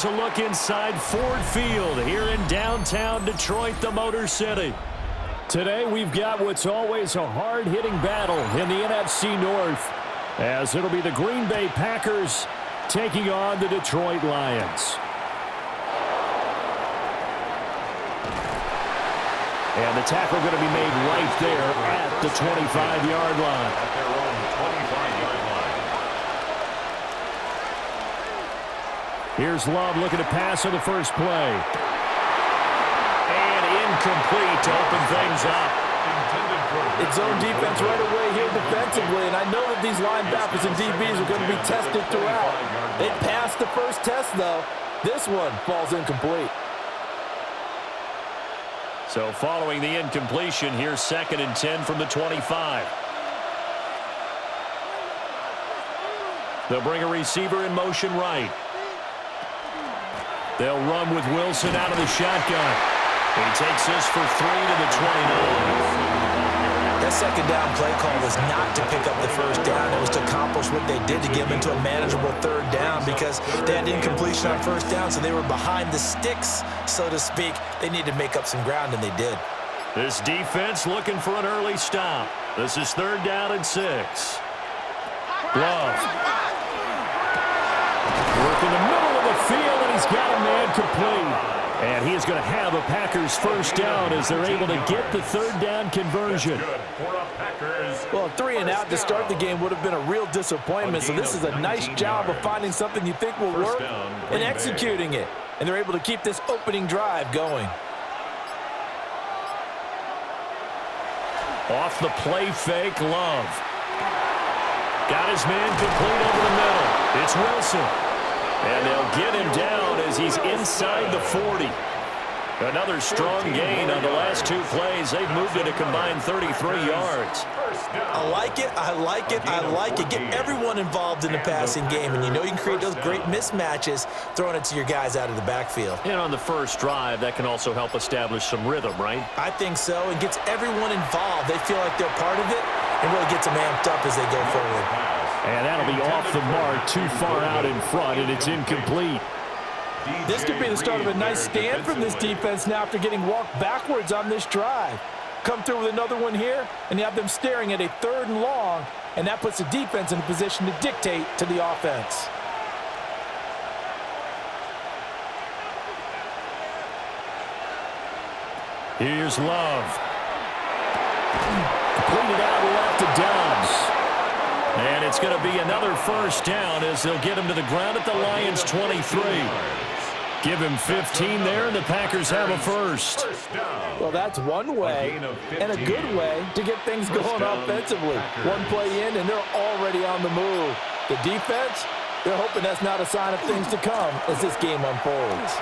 here's a look inside Ford Field here in downtown Detroit, the Motor City. Today we've got what's always a hard-hitting battle in the NFC North, as it'll be the Green Bay Packers taking on the Detroit Lions. And the tackle going to be made right there at the 25-yard line. At their own 25-yard line. Here's Love looking to pass on the first play. And incomplete to open things up. It's zone defense right away here defensively, and I know that these linebackers and DBs are going to be tested throughout. They passed the first test, though. This one falls incomplete. So following the incompletion, here's 2nd and 10 from the 25. They'll bring a receiver in motion right. They'll run with Wilson out of the shotgun. He takes this for 3 to the 29. That second down play call was not to pick up the first down. It was to accomplish what they did to get them into a manageable third down because they had incompletion on first down, so they were behind the sticks, so to speak. They needed to make up some ground, and they did. This defense looking for an early stop. This is 3rd down and 6. Love. Work in the middle of the field, and he's got a man complete. And he is going to have a Packers first down as they're able to get the 3rd down conversion. Well, 3 and out to start the game would have been a real disappointment, so this is a nice job of finding something you think will work and executing it. And they're able to keep this opening drive going. Off the play fake, Love. Got his man complete over the middle. It's Wilson. And they'll get him down as he's inside the 40. Another strong gain on the last 2 plays. They've moved it a combined 33 yards. I like it, I like it, I like it. Get everyone involved in the passing game, and you know you can create those great mismatches throwing it to your guys out of the backfield. And on the first drive, that can also help establish some rhythm, right? I think so. It gets everyone involved. They feel like they're part of it and really gets them amped up as they go forward. And that'll be off the mark, too far out in front, and it's incomplete. This could be the start of a nice stand from this defense now after getting walked backwards on this drive. Come through with another one here, and you have them staring at a 3rd and long, and that puts the defense in a position to dictate to the offense. Here's Love. Completed out left to Dobbs. And it's going to be another first down as they'll get him to the ground at the Lions' 23. Give him 15 there, and the Packers have a first. Well, that's one way and a good way to get things going offensively. One play in, and they're already on the move. The defense, they're hoping that's not a sign of things to come as this game unfolds.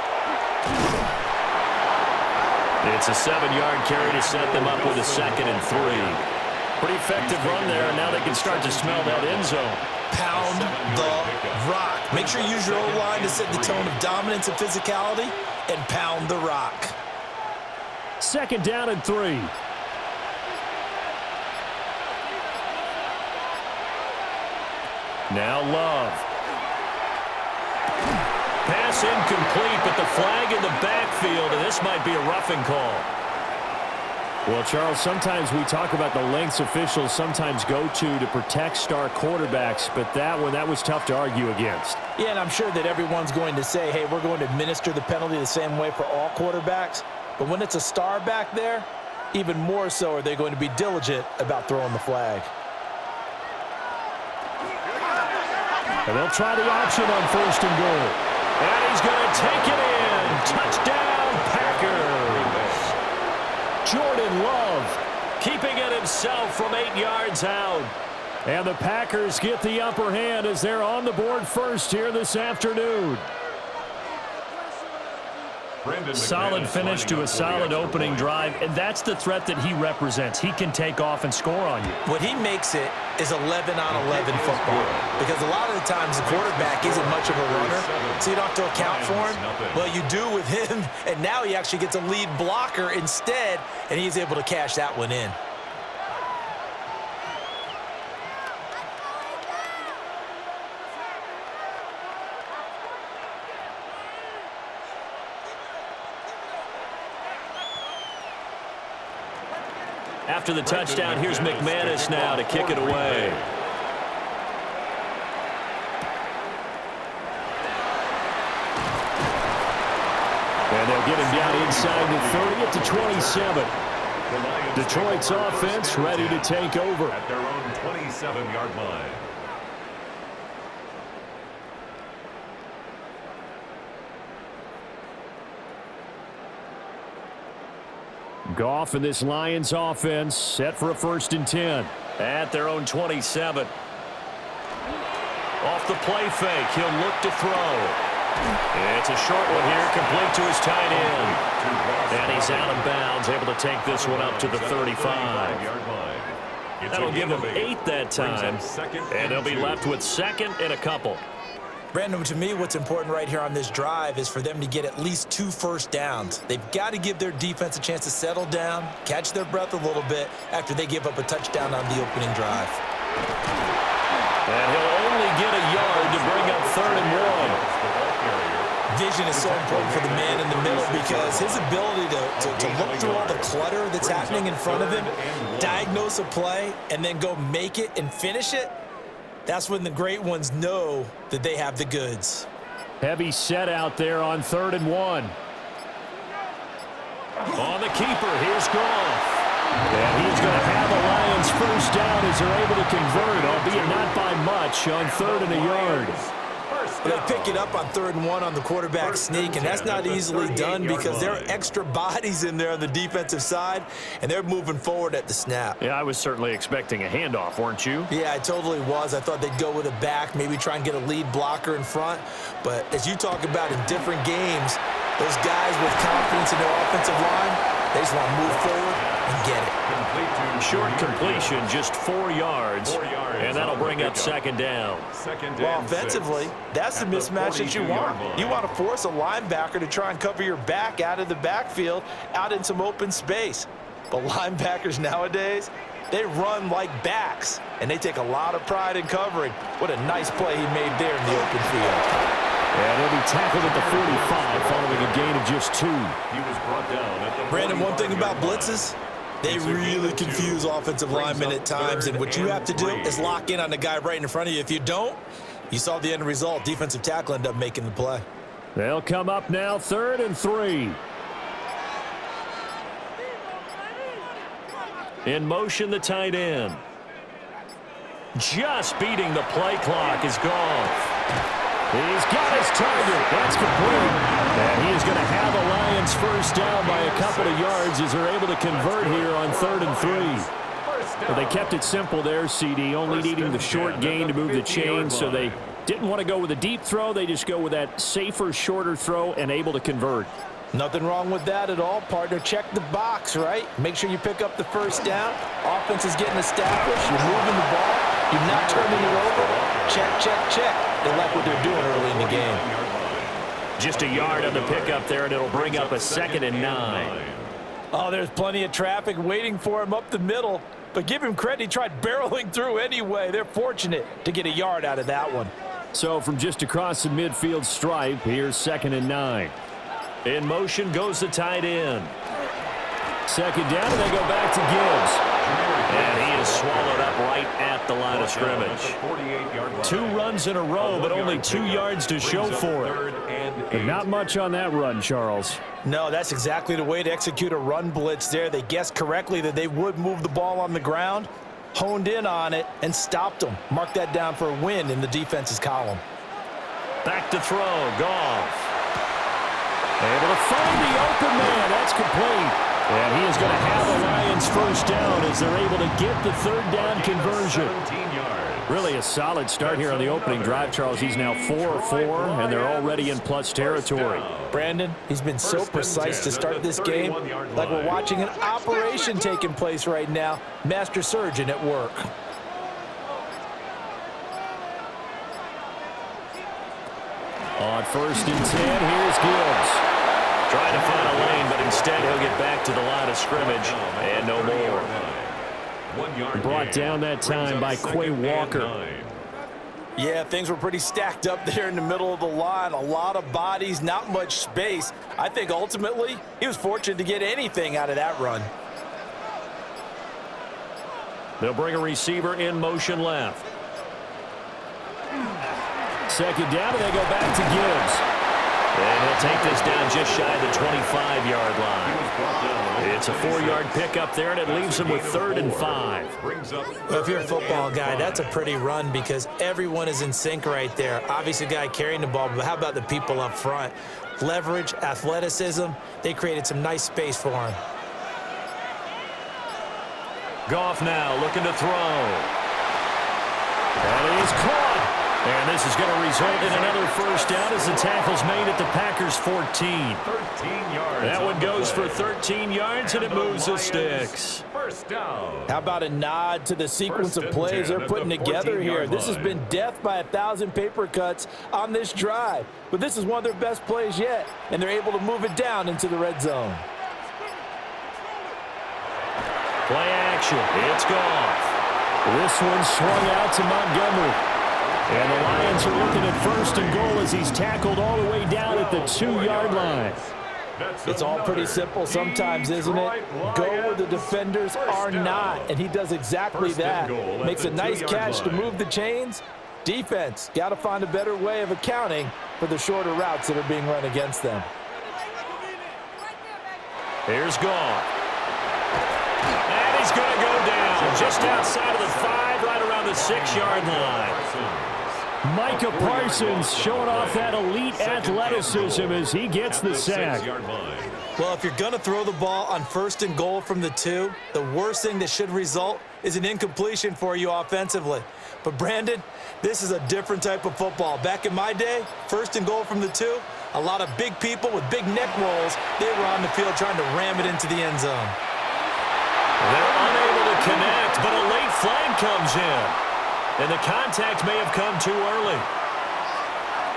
It's a 7-yard carry to set them up with a 2nd and 3. Pretty effective run there, and now they can start to smell that end zone. Pound the rock. Make sure you use your O-line to set the tone of dominance and physicality, and pound the rock. 2nd down and 3. Now Love. Pass incomplete, but the flag in the backfield, and this might be a roughing call. Well, Charles, sometimes we talk about the lengths officials sometimes go to protect star quarterbacks, but that was tough to argue against. Yeah, and I'm sure that everyone's going to say, hey, we're going to administer the penalty the same way for all quarterbacks. But when it's a star back there, even more so are they going to be diligent about throwing the flag. And they'll try the option on 1st and goal. And he's going to take it in. Touchdown, Packers. Jordan Love keeping it himself from 8 yards out. And the Packers get the upper hand as they're on the board first here this afternoon. Solid finish to a solid opening drive, and that's the threat that he represents. He can take off and score on you. What he makes it is 11-on-11 football, because a lot of the times the quarterback isn't much of a runner, so you don't have to account for him. Well, you do with him, and now he actually gets a lead blocker instead, and he's able to cash that one in. After the touchdown, here's McManus now to kick it away. And they'll get him down inside the 30 at the 27. Detroit's offense ready to take over. At their own 27-yard line. Goff and this Lions offense set for a 1st and 10. At their own 27. Off the play fake, he'll look to throw. It's a short one here, complete to his tight end. And he's out of bounds, able to take this one up to the 35. That'll give him 8 that time. And they'll be left with 2nd and a couple. Brandon, to me, what's important right here on this drive is for them to get at least 2 first downs. They've got to give their defense a chance to settle down, catch their breath a little bit after they give up a touchdown on the opening drive. And he'll only get a yard to bring up 3rd and 1. Vision is so important for the man in the middle because his ability to look through all the clutter that's happening in front of him, diagnose a play, and then go make it and finish it, that's when the great ones know that they have the goods. Heavy set out there on 3rd and 1. On the keeper, here's Goff. And he's going to have the Lions first down as they're able to convert, albeit not by much, on 3rd and a yard. They pick it up on 3rd and 1 on the quarterback sneak, and that's not easily done because there are extra bodies in there on the defensive side, and they're moving forward at the snap. Yeah, I was certainly expecting a handoff, weren't you? Yeah, I totally was. I thought they'd go with a back, maybe try and get a lead blocker in front. But as you talk about in different games, those guys with confidence in their offensive line, they just want to move forward and get it. Short completion, just 4 yards, and that'll bring up 2nd down. Well, offensively, that's the mismatch that you want. You want to force a linebacker to try and cover your back out of the backfield, out in some open space. But linebackers nowadays, they run like backs, and they take a lot of pride in covering. What a nice play he made there in the open field. And he'll be tackled at the 45 following a gain of just 2. He was brought down at the Brandon, one thing about blitzes, they really confuse offensive linemen at times, and what you have to do is lock in on the guy right in front of you. If you don't, you saw the end result. Defensive tackle ended up making the play. They'll come up now 3rd and 3. In motion, the tight end. Just beating the play clock is Goff. He's got his target. That's complete. And he is going to have the Lions first down by a couple of yards as they're able to convert here on 3rd and 3. Well, they kept it simple there, CD, only needing the short gain to move the chain, so they didn't want to go with a deep throw. They just go with that safer, shorter throw and able to convert. Nothing wrong with that at all, partner. Check the box, right? Make sure you pick up the first down. Offense is getting established. You're moving the ball. You're not turning it over. Check, check, check. They like what they're doing early in the game. Just a yard on the pickup there, and it'll bring up a 2nd and 9. Oh, there's plenty of traffic waiting for him up the middle. But give him credit, he tried barreling through anyway. They're fortunate to get a yard out of that one. So from just across the midfield stripe, here's 2nd and 9. In motion goes the tight end. 2nd down, and they go back to Gibbs. And he is swallowed up right at the line of scrimmage. 2 runs in a row, but only 2 yards to show for it. But not much on that run, Charles. No, that's exactly the way to execute a run blitz there. They guessed correctly that they would move the ball on the ground, honed in on it, and stopped them. Mark that down for a win in the defense's column. Back to throw, Goff. Able to find the open man. That's complete. And he is going to have the Lions first down as they're able to get the 3rd down conversion. Really a solid start here on the opening drive, Charles. He's now 4-4, and they're already in plus territory. Brandon, he's been so precise to start this game, like we're watching an operation taking place right now. Master surgeon at work. On 1st and 10, here's Gibbs. Trying to find a lane, but instead he'll get back to the line of scrimmage and no more. Brought down that time by Quay Walker. Yeah, things were pretty stacked up there in the middle of the line. A lot of bodies, not much space. I think ultimately he was fortunate to get anything out of that run. They'll bring a receiver in motion left. Second down, and they go back to Gibbs. And he'll take this down just shy of the 25-yard line. It's a 4-yard pickup there, and it leaves him with 3rd and 5. Well, if you're a football guy, that's a pretty run because everyone is in sync right there. Obviously, the guy carrying the ball, but how about the people up front? Leverage, athleticism, they created some nice space for him. Goff now looking to throw. And he's caught. And this is going to result in another first down as the tackle's made at the Packers' 14. 13 yards. That one goes for 13 yards, and it moves the sticks. First down. How about a nod to the sequence of plays they're putting together here? This has been death by 1,000 paper cuts on this drive. But this is one of their best plays yet, and they're able to move it down into the red zone. Play action. It's Goff. This one swung out to Montgomery. And the Lions are looking at 1st and goal as he's tackled all the way down at the 2-yard line. It's all pretty simple sometimes, isn't it? Go where the defenders are not, and he does exactly that. Makes a nice catch to move the chains. Defense, got to find a better way of accounting for the shorter routes that are being run against them. Here's Goff. And he's going to go down just outside of the 5, right around the 6-yard line. Micah Parsons showing off that elite athleticism as he gets the sack. Well, if you're going to throw the ball on 1st and goal from the 2, the worst thing that should result is an incompletion for you offensively. But, Brandon, this is a different type of football. Back in my day, 1st and goal from the 2, a lot of big people with big neck rolls, they were on the field trying to ram it into the end zone. They're unable to connect, but a late flag comes in. And the contact may have come too early.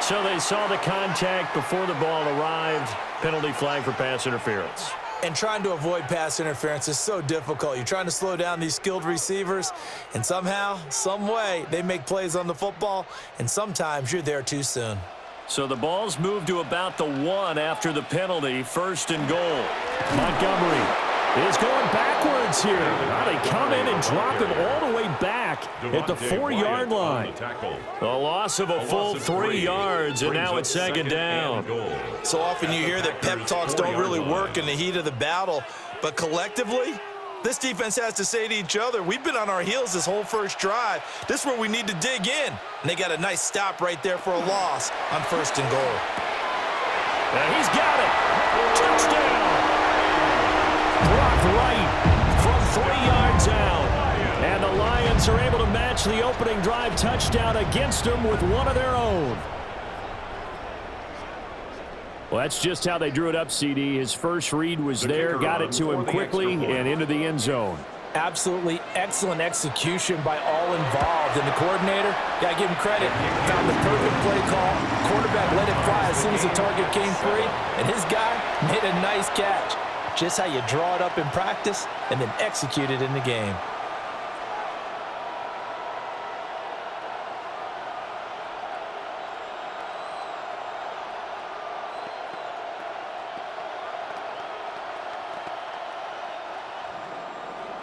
So they saw the contact before the ball arrived. Penalty flag for pass interference. And trying to avoid pass interference is so difficult. You're trying to slow down these skilled receivers, and somehow, some way, they make plays on the football, and sometimes you're there too soon. So the ball's moved to about the 1 after the penalty. 1st and goal. Montgomery is going backwards here. Now they come in and drop him all the way back at the 4-yard line. A loss of a full 3 yards, and now it's 2nd down. So often you hear that pep talks don't really work in the heat of the battle, but collectively, this defense has to say to each other, we've been on our heels this whole first drive. This is where we need to dig in. And they got a nice stop right there for a loss on 1st and goal. And he's got it. Touchdown. Blocked right from 3 yards out. And the Lions are able to match the opening drive touchdown against them with one of their own. Well, that's just how they drew it up, CD. His first read was there, got it to him quickly, and into the end zone. Absolutely excellent execution by all involved. And the coordinator, got to give him credit, found the perfect play call. Quarterback let it fly as soon as the target came free, and his guy made a nice catch. Just how you draw it up in practice and then execute it in the game.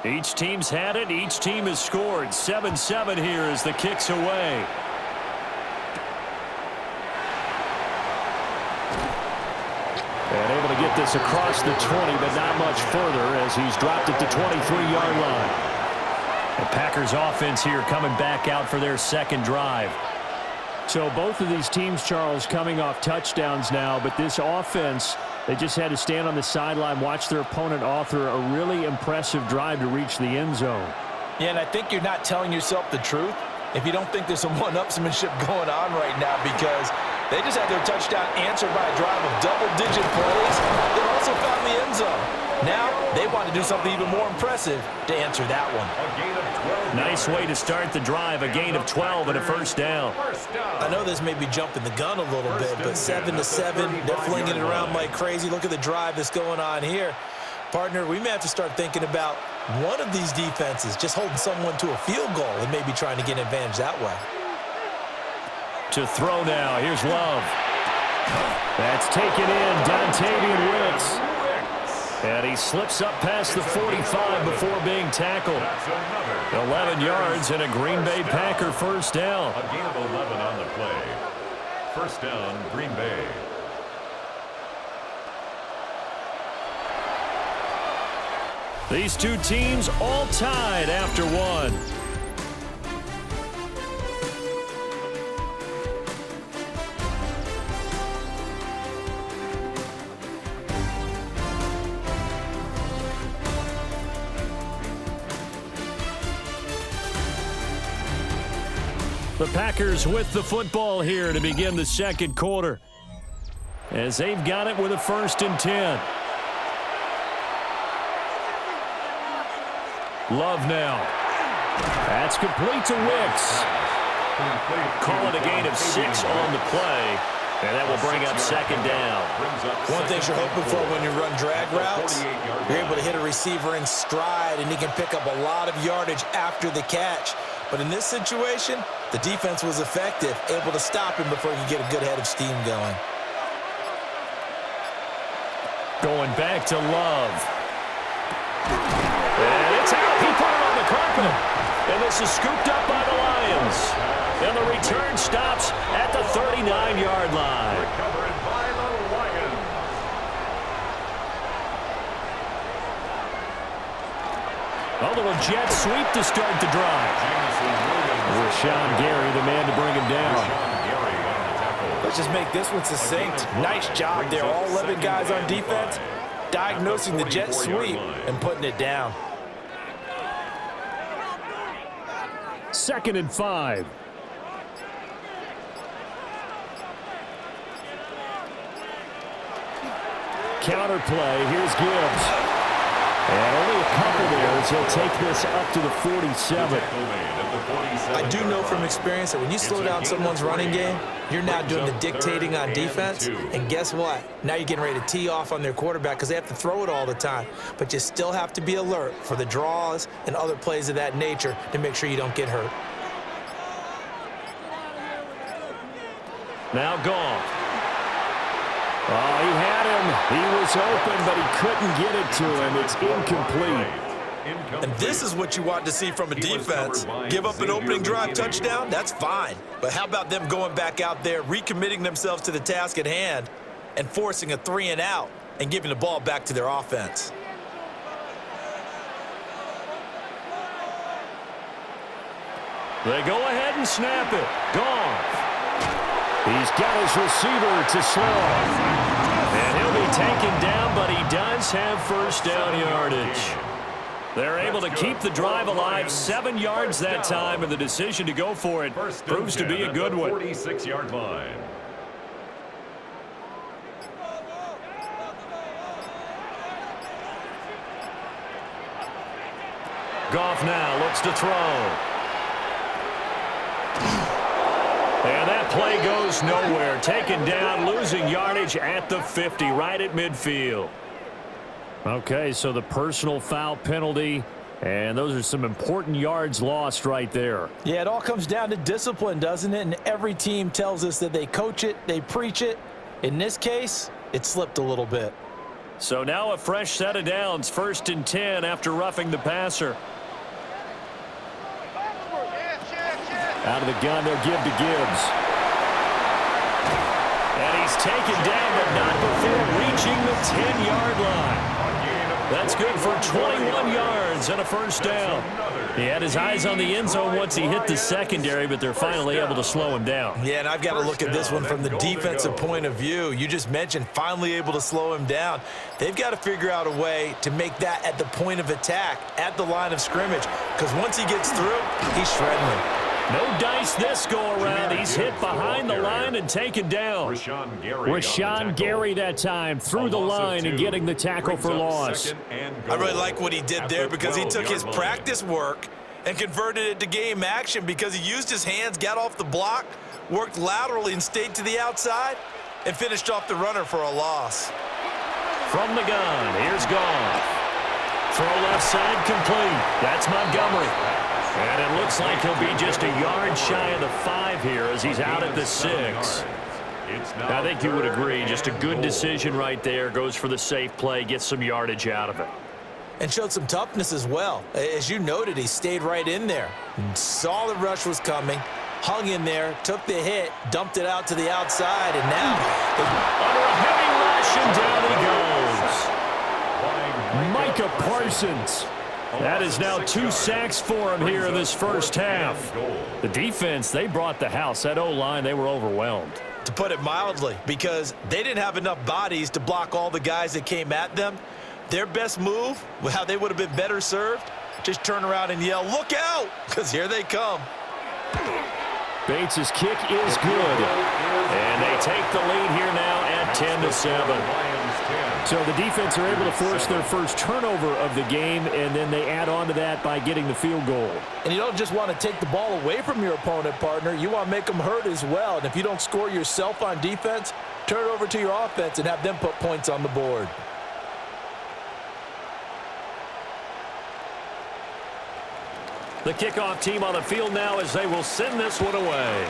Each team's had it. Each team has scored. 7-7 here as the kick's away. And able to get this across the 20, but not much further as he's dropped it to 23-yard line. The Packers offense here coming back out for their 2nd drive. So both of these teams, Charles, coming off touchdowns now, but this offense, they just had to stand on the sideline, watch their opponent author a really impressive drive to reach the end zone. Yeah, and I think you're not telling yourself the truth if you don't think there's some one-upsmanship going on right now, because they just had their touchdown answered by a drive of double-digit plays. They also found the end zone. Now they want to do something even more impressive to answer that one. Nice way to start the drive, a gain of 12 and a first down. I know this may be jumping the gun a little bit, but 7-7, they're flinging it around like crazy. Look at the drive that's going on here. Partner, we may have to start thinking about one of these defenses just holding someone to a field goal and maybe trying to get an advantage that way. To throw now, here's Love. That's taken in, Dontavian Wicks. And he slips up past the 45 before being tackled. 11 yards and a Green Bay Packer first down. A gain of 11 on the play. First down, Green Bay. These two teams all tied after one. The Packers with the football here to begin the second quarter, as they've got it with a 1st and 10. Love now. That's complete to Wicks. Call it a gain of 6 on the play, and that will bring up 2nd down. One thing you're hoping for when you run drag routes, you're able to hit a receiver in stride, and he can pick up a lot of yardage after the catch. But in this situation, the defense was effective, able to stop him before he could get a good head of steam going. Going back to Love. And it's out. He put it on the carpet. And this is scooped up by the Lions. And the return stops at the 39-yard line. Recovered by the Lions. A little jet sweep to start the drive. Rashawn Gary, the man to bring him down. Let's just make this one succinct. Nice job there. All 11 guys on defense diagnosing the jet sweep and putting it down. 2nd and 5. Counter play. Here's Gibbs. And only a couple there as he'll take this up to the 47. I do know from experience that when you slow down someone's running game, you're now doing the dictating on defense. And guess what? Now you're getting ready to tee off on their quarterback because they have to throw it all the time. But you still have to be alert for the draws and other plays of that nature to make sure you don't get hurt. Now gone. Oh, he had him. He was open, but he couldn't get it to him. It's incomplete. And this is what you want to see from a defense. Give up an opening drive touchdown, that's fine. But how about them going back out there, recommitting themselves to the task at hand, and forcing a 3-and-out and giving the ball back to their offense? They go ahead and snap it. Gone. He's got his receiver to slow. And he'll be taken down, but he does have first down yardage. They're able to keep the drive alive, 7 yards that time, and the decision to go for it proves to be a good one. 46-yard line. Goff now looks to throw. And that play goes nowhere. Taken down, losing yardage at the 50, right at midfield. Okay, so the personal foul penalty, and those are some important yards lost right there. Yeah, it all comes down to discipline, doesn't it? And every team tells us that they coach it, they preach it. In this case, it slipped a little bit. So now a fresh set of downs, 1st and 10 after roughing the passer. Out of the gun, they'll give to Gibbs. And he's taken down, but not before reaching the 10-yard line. That's good for 21 yards and a first down. He had his eyes on the end zone once he hit the secondary, but they're finally able to slow him down. Yeah, and I've got to look at this one from the defensive point of view. You just mentioned finally able to slow him down. They've got to figure out a way to make that at the point of attack, at the line of scrimmage, because once he gets through, he's shredding them. No dice this go-around. He's hit behind the line and taken down. Rashawn Gary that time through the line and getting the tackle for loss. I really like what he did there because he took his practice work and converted it to game action because he used his hands, got off the block, worked laterally and stayed to the outside, and finished off the runner for a loss. From the gun, here's Goff. Throw left side complete. That's Montgomery. And it looks like he'll be just a yard shy of the 5 here as he's out at the 6. I think you would agree. Just a good decision right there. Goes for the safe play, gets some yardage out of it. And showed some toughness as well. As you noted, he stayed right in there. Saw the rush was coming, hung in there, took the hit, dumped it out to the outside, and now... Under a heavy rush, and down he goes. Micah Parsons. That is now 2 sacks for him here in this first half. The defense, they brought the house. That O-line, they were overwhelmed. To put it mildly, because they didn't have enough bodies to block all the guys that came at them. Their best move, how they would have been better served, just turn around and yell, "Look out!" because here they come. Bates' kick is good. And they take the lead here now at 10-7. So the defense are able to force their first turnover of the game, and then they add on to that by getting the field goal. And you don't just want to take the ball away from your opponent, partner. You want to make them hurt as well. And if you don't score yourself on defense, turn it over to your offense and have them put points on the board. The kickoff team on the field now as they will send this one away.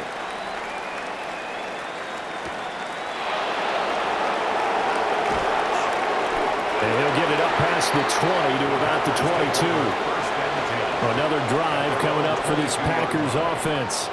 And he'll get it up past the 20 to about the 22. Another drive coming up for this Packers offense.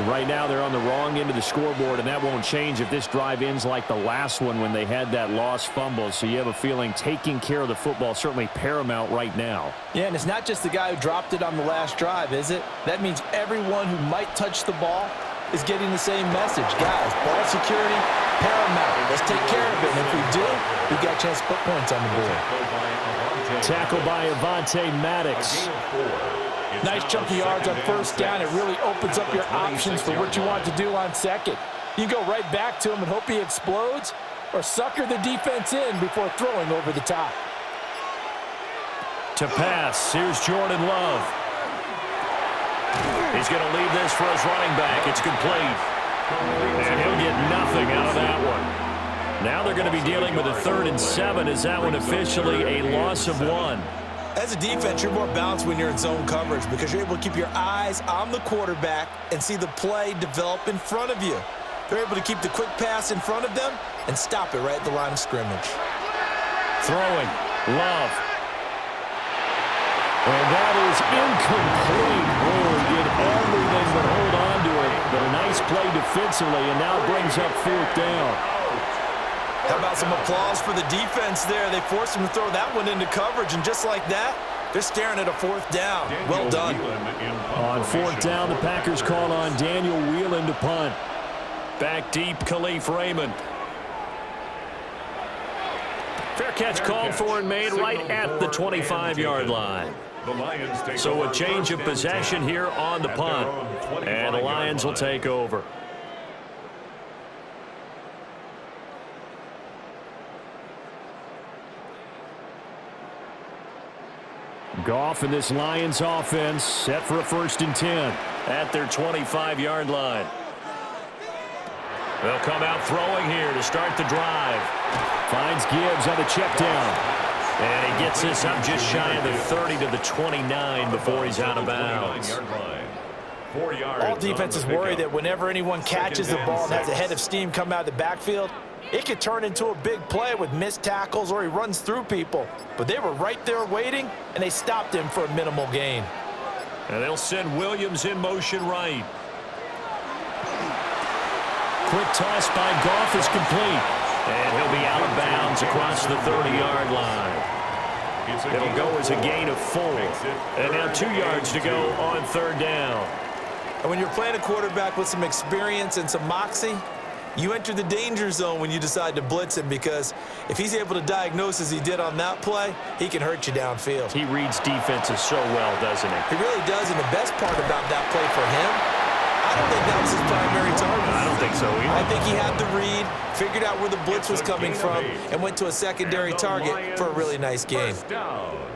Right now they're on the wrong end of the scoreboard, and that won't change if this drive ends like the last one when they had that lost fumble. So you have a feeling taking care of the football certainly paramount right now. Yeah, and it's not just the guy who dropped it on the last drive, is it? That means everyone who might touch the ball is getting the same message. Guys, ball security, paramount. Let's take care of it. And if we do, we've got a chance to put points on the board. Tackle by Avonte Maddox. Nice chunk of yards on first down. It really opens up your options for what you want to do on second. You can go right back to him and hope he explodes, or sucker the defense in before throwing over the top. To pass, here's Jordan Love. He's going to leave this for his running back. It's complete. And he'll get nothing out of that one. Now they're going to be dealing with a 3rd and 7. Is that one officially a loss of 1? As a defense, you're more balanced when you're in zone coverage because you're able to keep your eyes on the quarterback and see the play develop in front of you. They're able to keep the quick pass in front of them and stop it right at the line of scrimmage. Throwing, Love. And that is incomplete. Oh, he did everything but hold on to it. But a nice play defensively, and now brings up 4th down. How about some applause for the defense there? They forced him to throw that one into coverage, and just like that, they're staring at a 4th down. Well done. On 4th down, the Packers call on Daniel Whelan to punt. Back deep, Khalif Raymond. Fair catch called for and made right at the 25-yard line. So a change of possession here on the punt, and the Lions will take over. Goff and this Lions offense set for a 1st and 10 at their 25-yard line. They'll come out throwing here to start the drive. Finds Gibbs on the check down. And he gets this up just shy of the 30 to the 29 before he's out of bounds. All defenses worry that whenever anyone catches the ball and has a head of steam come out of the backfield, it could turn into a big play with missed tackles or he runs through people. But they were right there waiting, and they stopped him for a minimal gain. And they'll send Williams in motion right. Quick toss by Goff is complete. And he'll be out of bounds across the 30-yard line. It'll go as a gain of 4. And now 2 yards to go on 3rd down. And when you're playing a quarterback with some experience and some moxie, you enter the danger zone when you decide to blitz him, because if he's able to diagnose as he did on that play, he can hurt you downfield. He reads defenses so well, doesn't he? He really does, and the best part about that play for him, I don't think that was his primary target. I don't think so either. I think he had the read, figured out where the blitz was coming from, and went to a secondary target for a really nice game.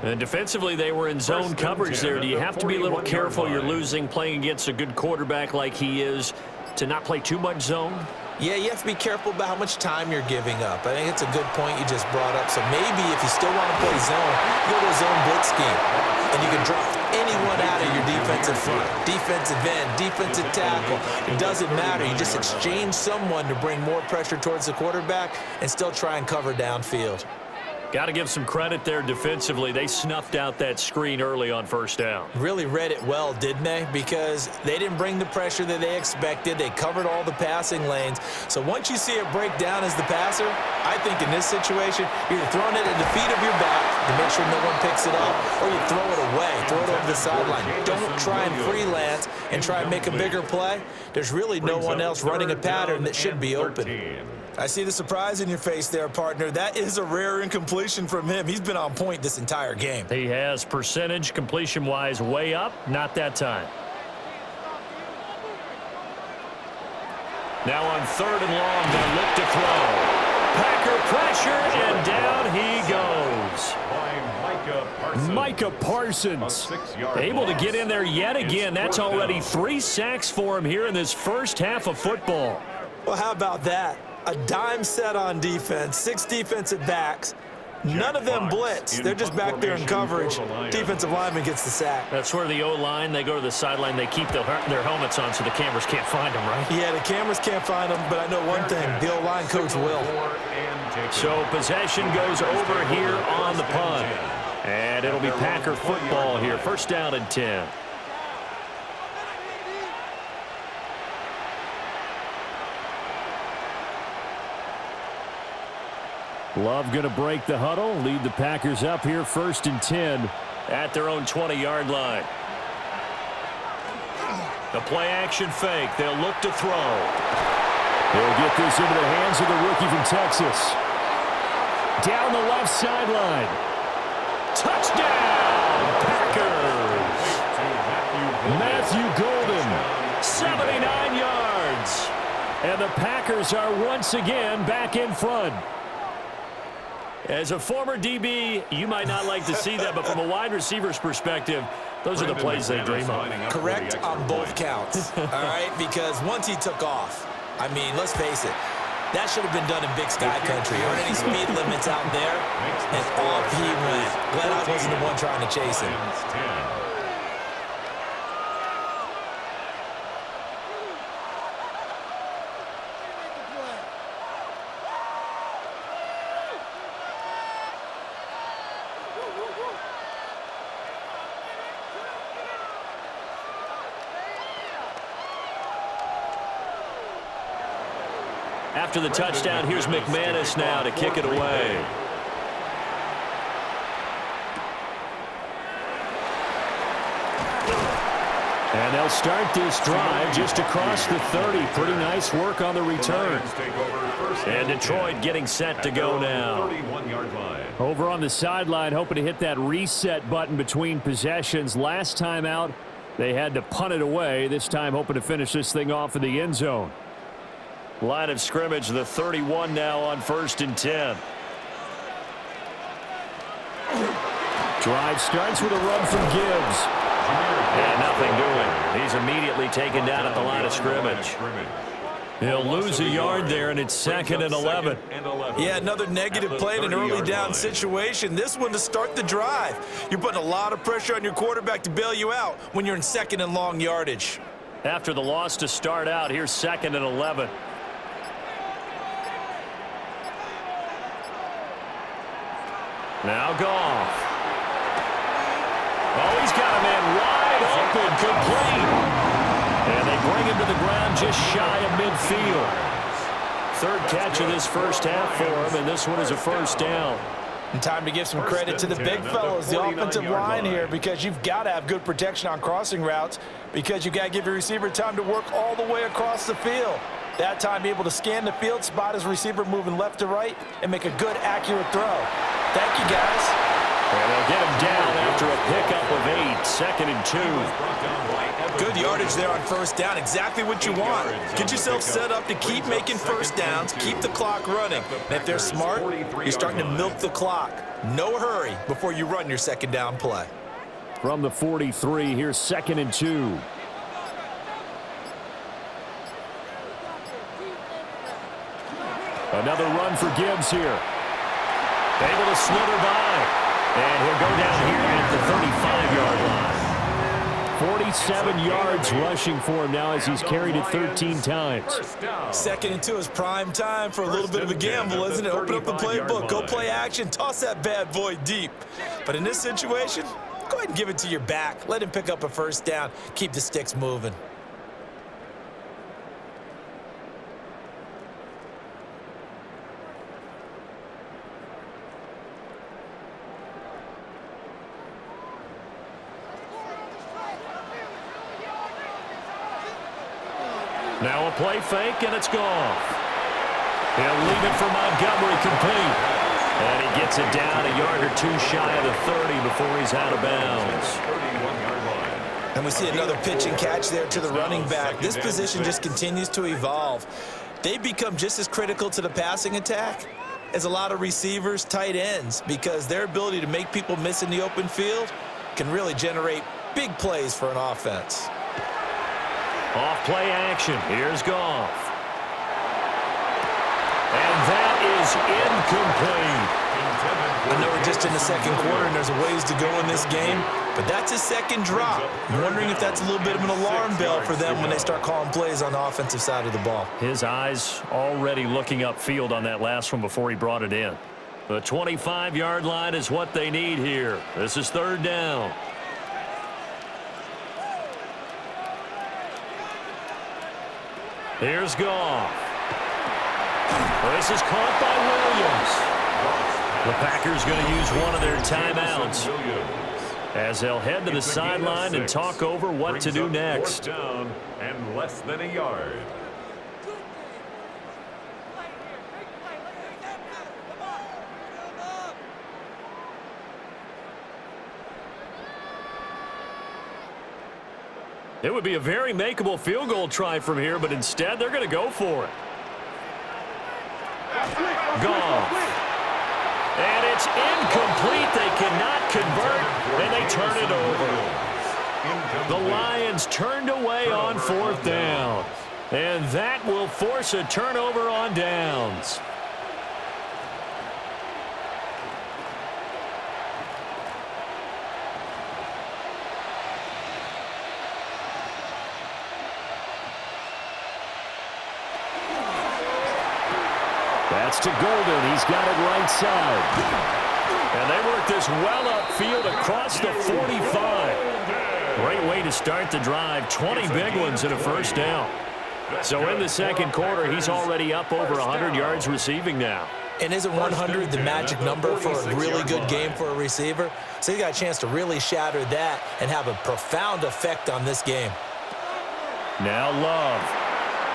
And defensively, they were in zone coverage there. Do you have to be a little careful? You're losing playing against a good quarterback like he is to not play too much zone? Yeah, you have to be careful about how much time you're giving up. I think it's a good point you just brought up. So maybe if you still want to play zone, you go to a zone blitz scheme, and you can drop anyone out of your defensive front, defensive end, defensive tackle. It doesn't matter. You just exchange someone to bring more pressure towards the quarterback and still try and cover downfield. Got to give some credit there defensively. They snuffed out that screen early on first down. Really read it well, didn't they? Because they didn't bring the pressure that they expected. They covered all the passing lanes. So once you see it break down as the passer, I think in this situation, you're either throwing it at the feet of your back to make sure no one picks it up, or you throw it away, throw it over the sideline. Don't try and freelance and try and make a bigger play. There's really no one else running a pattern that should be open. I see the surprise in your face there, partner. That is a rare incompletion from him. He's been on point this entire game. He has percentage completion-wise way up. Not that time. Now on 3rd and long, they look to throw. Packer pressure, and down he goes. Micah Parsons able to get in there yet again. That's already 3 sacks for him here in this first half of football. Well, how about that? A dime set on defense, 6 defensive backs. None of them blitz. They're just back there in coverage. Defensive lineman gets the sack. That's where the O-line, they go to the sideline, they keep their helmets on so the cameras can't find them, right? Yeah, the cameras can't find them, but I know one thing, the O-line coach will. So possession goes over here on the punt. And it'll be Packer football here. First down and 10. Love going to break the huddle, lead the Packers up here 1st and 10 at their own 20-yard line. The play-action fake. They'll look to throw. They'll get this into the hands of the rookie from Texas. Down the left sideline. Touchdown, Packers. Matthew Golden, 79 yards. And the Packers are once again back in front. As a former DB, you might not like to see that, but from a wide receiver's perspective, those are the plays they dream of. Correct on both counts, all right? Because once he took off, I mean, let's face it, that should have been done in Big Sky Country. Aren't any speed limits out there? And off he went. Glad I wasn't the one trying to chase him. After the touchdown, here's McManus now to kick it away. And they'll start this drive just across the 30. Pretty nice work on the return. And Detroit getting set to go now. Over on the sideline, hoping to hit that reset button between possessions. Last time out, they had to punt it away. This time, hoping to finish this thing off in the end zone. Line of scrimmage, the 31 now on 1st and 10. Drive starts with a run from Gibbs. And nothing doing. He's immediately taken down at the line of scrimmage. He'll lose a yard there, and it's 2nd and 11. Yeah, another negative play in an early down situation. This one to start the drive. You're putting a lot of pressure on your quarterback to bail you out when you're in 2nd and long yardage. After the loss to start out, here's 2nd and 11. Now Goff. Oh, he's got a man wide open, complete. And they bring him to the ground just shy of midfield. 3rd catch of this first half for him, and this one is a first down. And time to give some credit to the big fellows, the offensive line here, because you've got to have good protection on crossing routes, because you've got to give your receiver time to work all the way across the field. That time, be able to scan the field, spot his receiver moving left to right, and make a good, accurate throw. Thank you, guys. And they'll get him down after a pickup of 8, 2nd and 2. Good yardage there on first down, exactly what you want. Get yourself set up to keep making first downs, keep the clock running. And if they're smart, you're starting to milk the clock. No hurry before you run your 2nd down play. From the 43, here's 2nd and 2. Another run for Gibbs here. Able to slither by. And he'll go down here at the 35-yard line. 47 yards rushing for him now as he's carried it 13 times. 2nd and 2 is prime time for a little bit of a gamble, isn't it? Open up the playbook, go play action, toss that bad boy deep. But in this situation, go ahead and give it to your back. Let him pick up a first down. Keep the sticks moving. Now a play fake, and it's gone. He'll leave it for Montgomery complete. And he gets it down a yard or two shy of the 30 before he's out of bounds. And we see another pitch and catch there to the running back. This position just continues to evolve. They become just as critical to the passing attack as a lot of receivers, tight ends, because their ability to make people miss in the open field can really generate big plays for an offense. Off play action. Here's Goff. And that is incomplete. I know we're just in the 2nd quarter and there's a ways to go in this game, but that's his 2nd drop. I'm wondering if that's a little bit of an alarm bell for them when they start calling plays on the offensive side of the ball. His eyes already looking upfield on that last one before he brought it in. The 25-yard line is what they need here. This is 3rd down. Here's Goff. This is caught by Williams. The Packers going to use one of their timeouts as they'll head to the sideline and talk over what to do next. Down and less than a yard. It would be a very makeable field goal try from here, but instead they're going to go for it. Goff. And it's incomplete. They cannot convert, and they turn it over. The Lions turned away on 4th down, and that will force a turnover on downs. That's to Golden. He's got it right side. And they work this well upfield across the 45. Great way to start the drive. 20 big ones in a first down. So in the 2nd quarter, he's already up over 100 yards receiving now. And isn't 100 the magic number for a really good game for a receiver? So he got a chance to really shatter that and have a profound effect on this game. Now Love.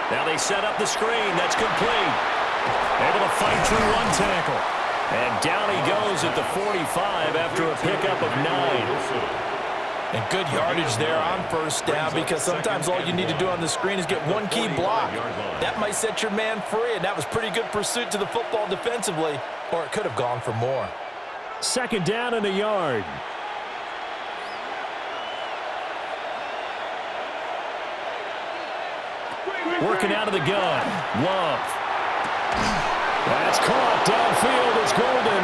Now they set up the screen. That's complete. Able to fight through one tackle. And down he goes at the 45 after a pickup of 9. And good yardage there on 1st down, because sometimes all you need to do on the screen is get one key block. That might set your man free, and that was pretty good pursuit to the football defensively, or it could have gone for more. 2nd down and a yard. Working out of the gun. Love. That's caught downfield. It's Golden.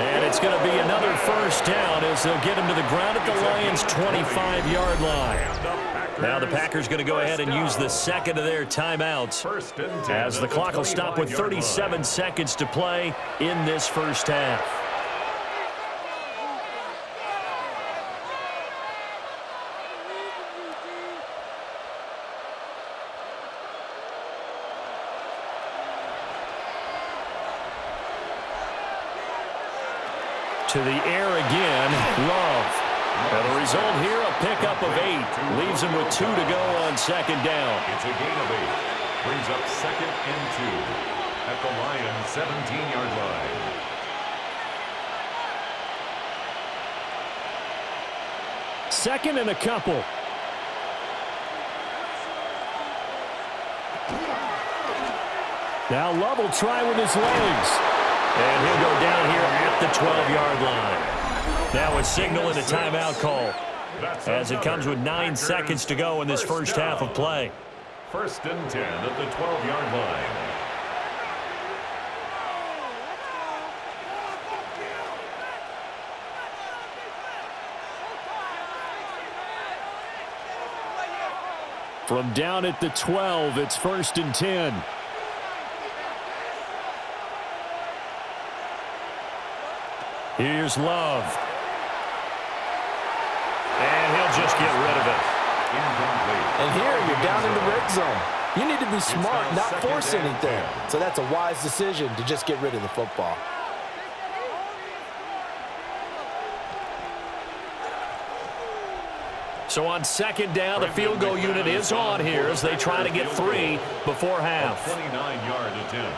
And it's going to be another first down as they'll get him to the ground at the Lions' 25-yard line. Now the Packers going to go ahead and use the 2nd of their timeouts as the clock will stop with 37 seconds to play in this first half. To the air again, Love. And the result here, a pickup of 8. Leaves him with 2 to go on 2nd down. It's a gain of 8. Brings up 2nd and 2 at the Lions' 17-yard line. Second and a couple. Now Love will try with his legs. And he'll go down here at the 12-yard line. Now a signal and a timeout call as it comes with 9 seconds to go in this first half of play. 1st and 10 at the 12-yard line. From down at the 12, it's 1st and 10. Here's Love. And he'll just get rid of it. And here you're down in the red zone. You need to be smart, not force anything. So that's a wise decision to just get rid of the football. So on 2nd down, the field goal unit is on here as they try to get 3 before half. 29-yard attempt.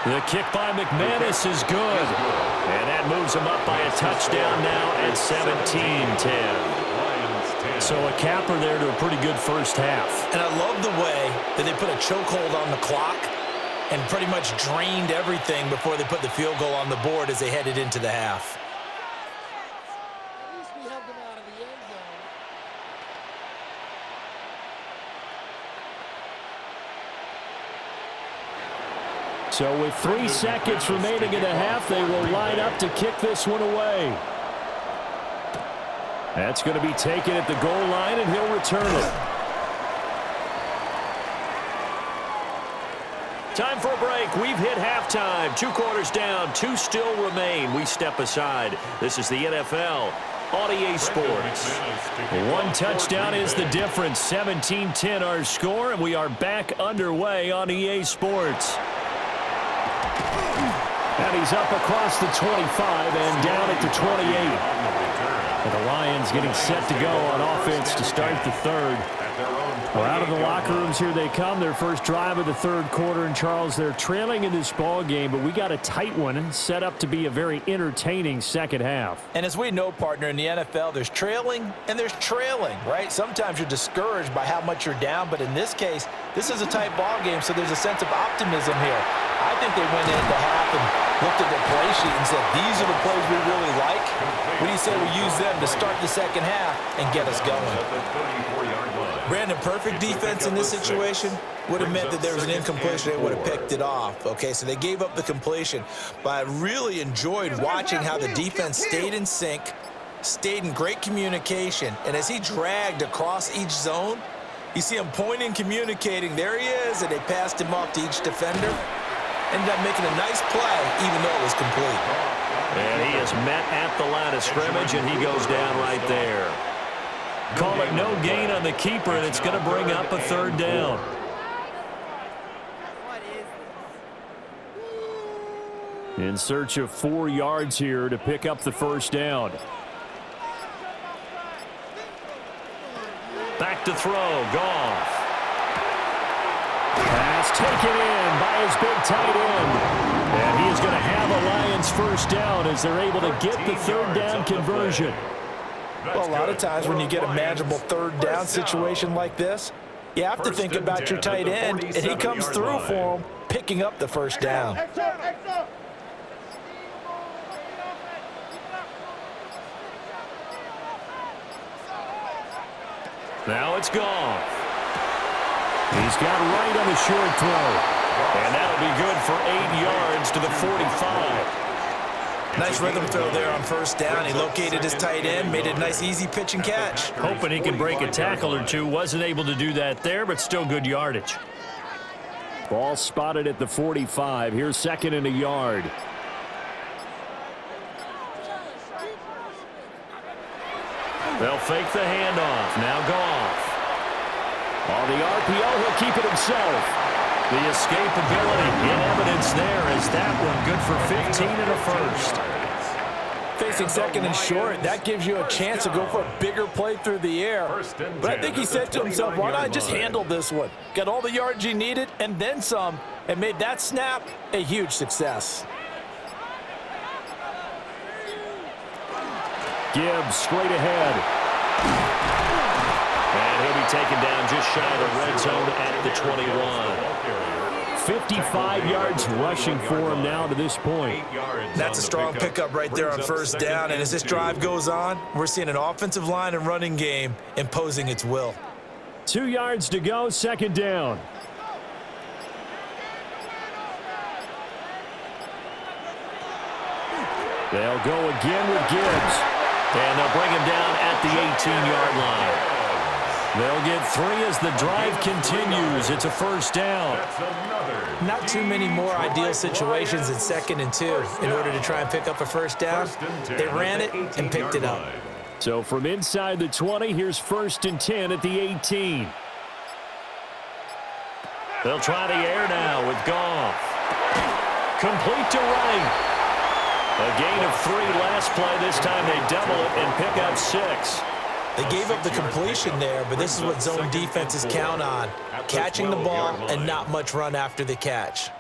The kick by McManus is good. And that moves him up by a touchdown now at 17-10. So a capper there to a pretty good first half. And I love the way that they put a chokehold on the clock and pretty much drained everything before they put the field goal on the board as they headed into the half. So with 3 seconds remaining in the half, they will line up to kick this one away. That's going to be taken at the goal line, and he'll return it. Time for a break. We've hit halftime. 2 quarters down, 2 still remain. We step aside. This is the NFL on EA Sports. 1 touchdown is the difference. 17-10 our score, and we are back underway on EA Sports. And he's up across the 25 and down at the 28. And the Lions getting set to go on offense to start the 3rd. Well, out of the locker rooms here they come. Their first drive of the 3rd quarter. And, Charles, they're trailing in this ball game, but we got a tight one set up to be a very entertaining second half. And as we know, partner, in the NFL, there's trailing and there's trailing, right? Sometimes you're discouraged by how much you're down, but in this case, this is a tight ball game, so there's a sense of optimism here. I think they went into half and looked at their play sheet and said, these are the plays we really like. What do you say we use them to start the second half and get us going? Brandon, perfect defense in this situation would have meant that there was an incompletion. They would have picked it off. Okay, so they gave up the completion. But I really enjoyed watching how the defense stayed in sync, stayed in great communication. And as he dragged across each zone, you see him pointing, communicating. There he is, and they passed him off to each defender. Ended up making a nice play, even though it was complete. And he is met at the line of scrimmage, and he goes down right there. Call it no gain on the keeper, and it's going to bring up a 3rd down. In search of 4 yards here to pick up the 1st down. Back to throw, Goff. Pass taken in by his big tight end. And he is going to have a Lions 1st down as they're able to get the 3rd down conversion. Well, a lot of times when you get a manageable 3rd down situation like this, you have to think about your tight end, and he comes through for him, picking up the 1st down. Now it's Goff. He's got right on the short throw. And that'll be good for 8 yards to the 45. Nice rhythm throw there on 1st down. He located his tight end, made it a nice, easy pitch and catch. Hoping he can break a tackle or two. Wasn't able to do that there, but still good yardage. Ball spotted at the 45. Here's 2nd and a yard. They'll fake the handoff. Now Goff. On the RPO, he'll keep it himself. The escapability in evidence there as that one good for 15 and a 1st. Facing 2nd and short, that gives you a chance to go for a bigger play through the air. But I think he said to himself, why not just handle this one? Got all the yards he needed and then some, and made that snap a huge success. Gibbs straight ahead. And he'll be taken down just shy of the red zone at the 21. 55 yards rushing for him now to this point. That's a strong pickup right there on 1st down. And as this drive goes on, we're seeing an offensive line and running game imposing its will. 2 yards to go, 2nd down. They'll go again with Gibbs. And they'll bring him down at the 18-yard line. They'll get 3 as the drive continues. It's a first down. Not too many more ideal situations in 2nd and 2 in order to try and pick up a first down. They ran it and picked it up. So from inside the 20, here's 1st and 10 at the 18. They'll try the air now with Goff. Complete to Wright. A gain of 3 last play. This time they double it and pick up 6. They gave up the completion there, but this is what zone defenses count on. Catching the ball and not much run after the catch.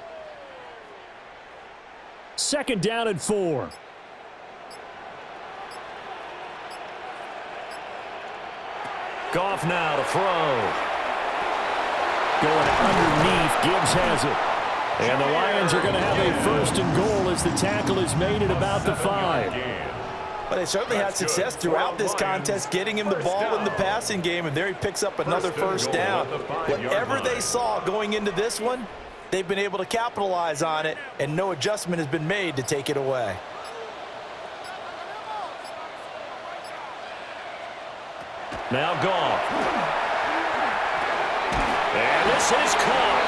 2nd down and 4. Goff now to throw. Going underneath, Gibbs has it. And the Lions are going to have a 1st and goal as the tackle is made at about the 5. But they certainly had success throughout this contest, getting him the ball in the passing game, and there he picks up another first down. Whatever they saw going into this one, they've been able to capitalize on it, and no adjustment has been made to take it away. Now Goff. And this is caught.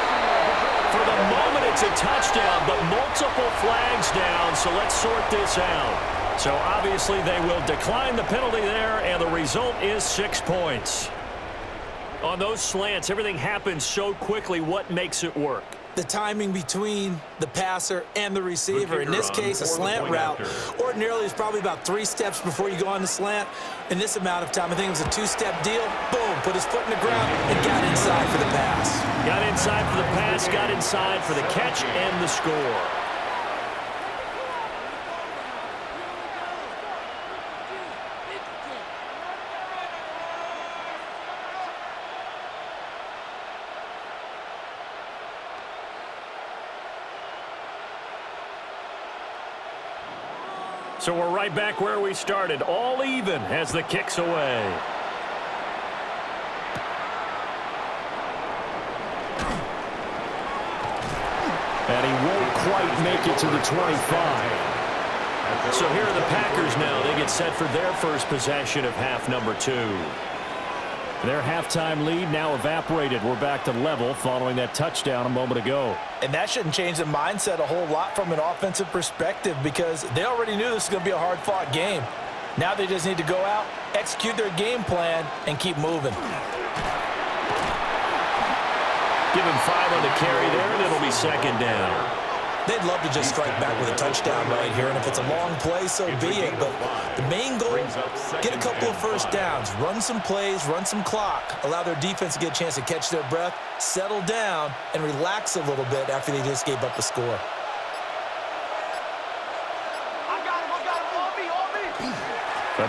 For the moment, it's a touchdown, but multiple flags down, so let's sort this out. So obviously they will decline the penalty there, and the result is 6 points. On those slants, everything happens so quickly. What makes it work? The timing between the passer and the receiver. In this case, a slant route ordinarily is probably about 3 steps before you go on the slant. In this amount of time, I think it was a 2-step deal. Boom, put his foot in the ground and got inside for the pass. Got inside for the pass, got inside for the catch and the score. So we're right back where we started, all even as the kick's away. And he won't quite make it to the 25. So here are the Packers now. They get set for their first possession of half number 2. Their halftime lead now evaporated. We're back to level following that touchdown a moment ago. And that shouldn't change the mindset a whole lot from an offensive perspective because they already knew this was going to be a hard-fought game. Now they just need to go out, execute their game plan, and keep moving. Give him 5 on the carry there, and it'll be 2nd down. They'd love to just strike back with a touchdown right here, and if it's a long play, so be it. But the main goal, get a couple of first downs, run some plays, run some clock, allow their defense to get a chance to catch their breath, settle down, and relax a little bit after they just gave up a score.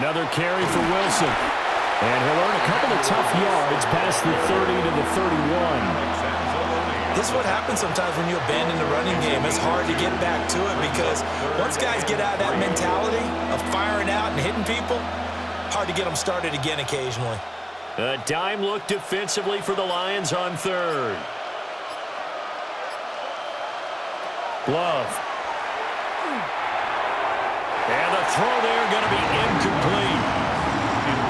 Another carry for Wilson. And he'll earn a couple of tough yards past the 30 to the 31. This is what happens sometimes when you abandon the running game. It's hard to get back to it because once guys get out of that mentality of firing out and hitting people, hard to get them started again occasionally. A dime look defensively for the Lions on 3rd. Glove. And the throw there going to be incomplete.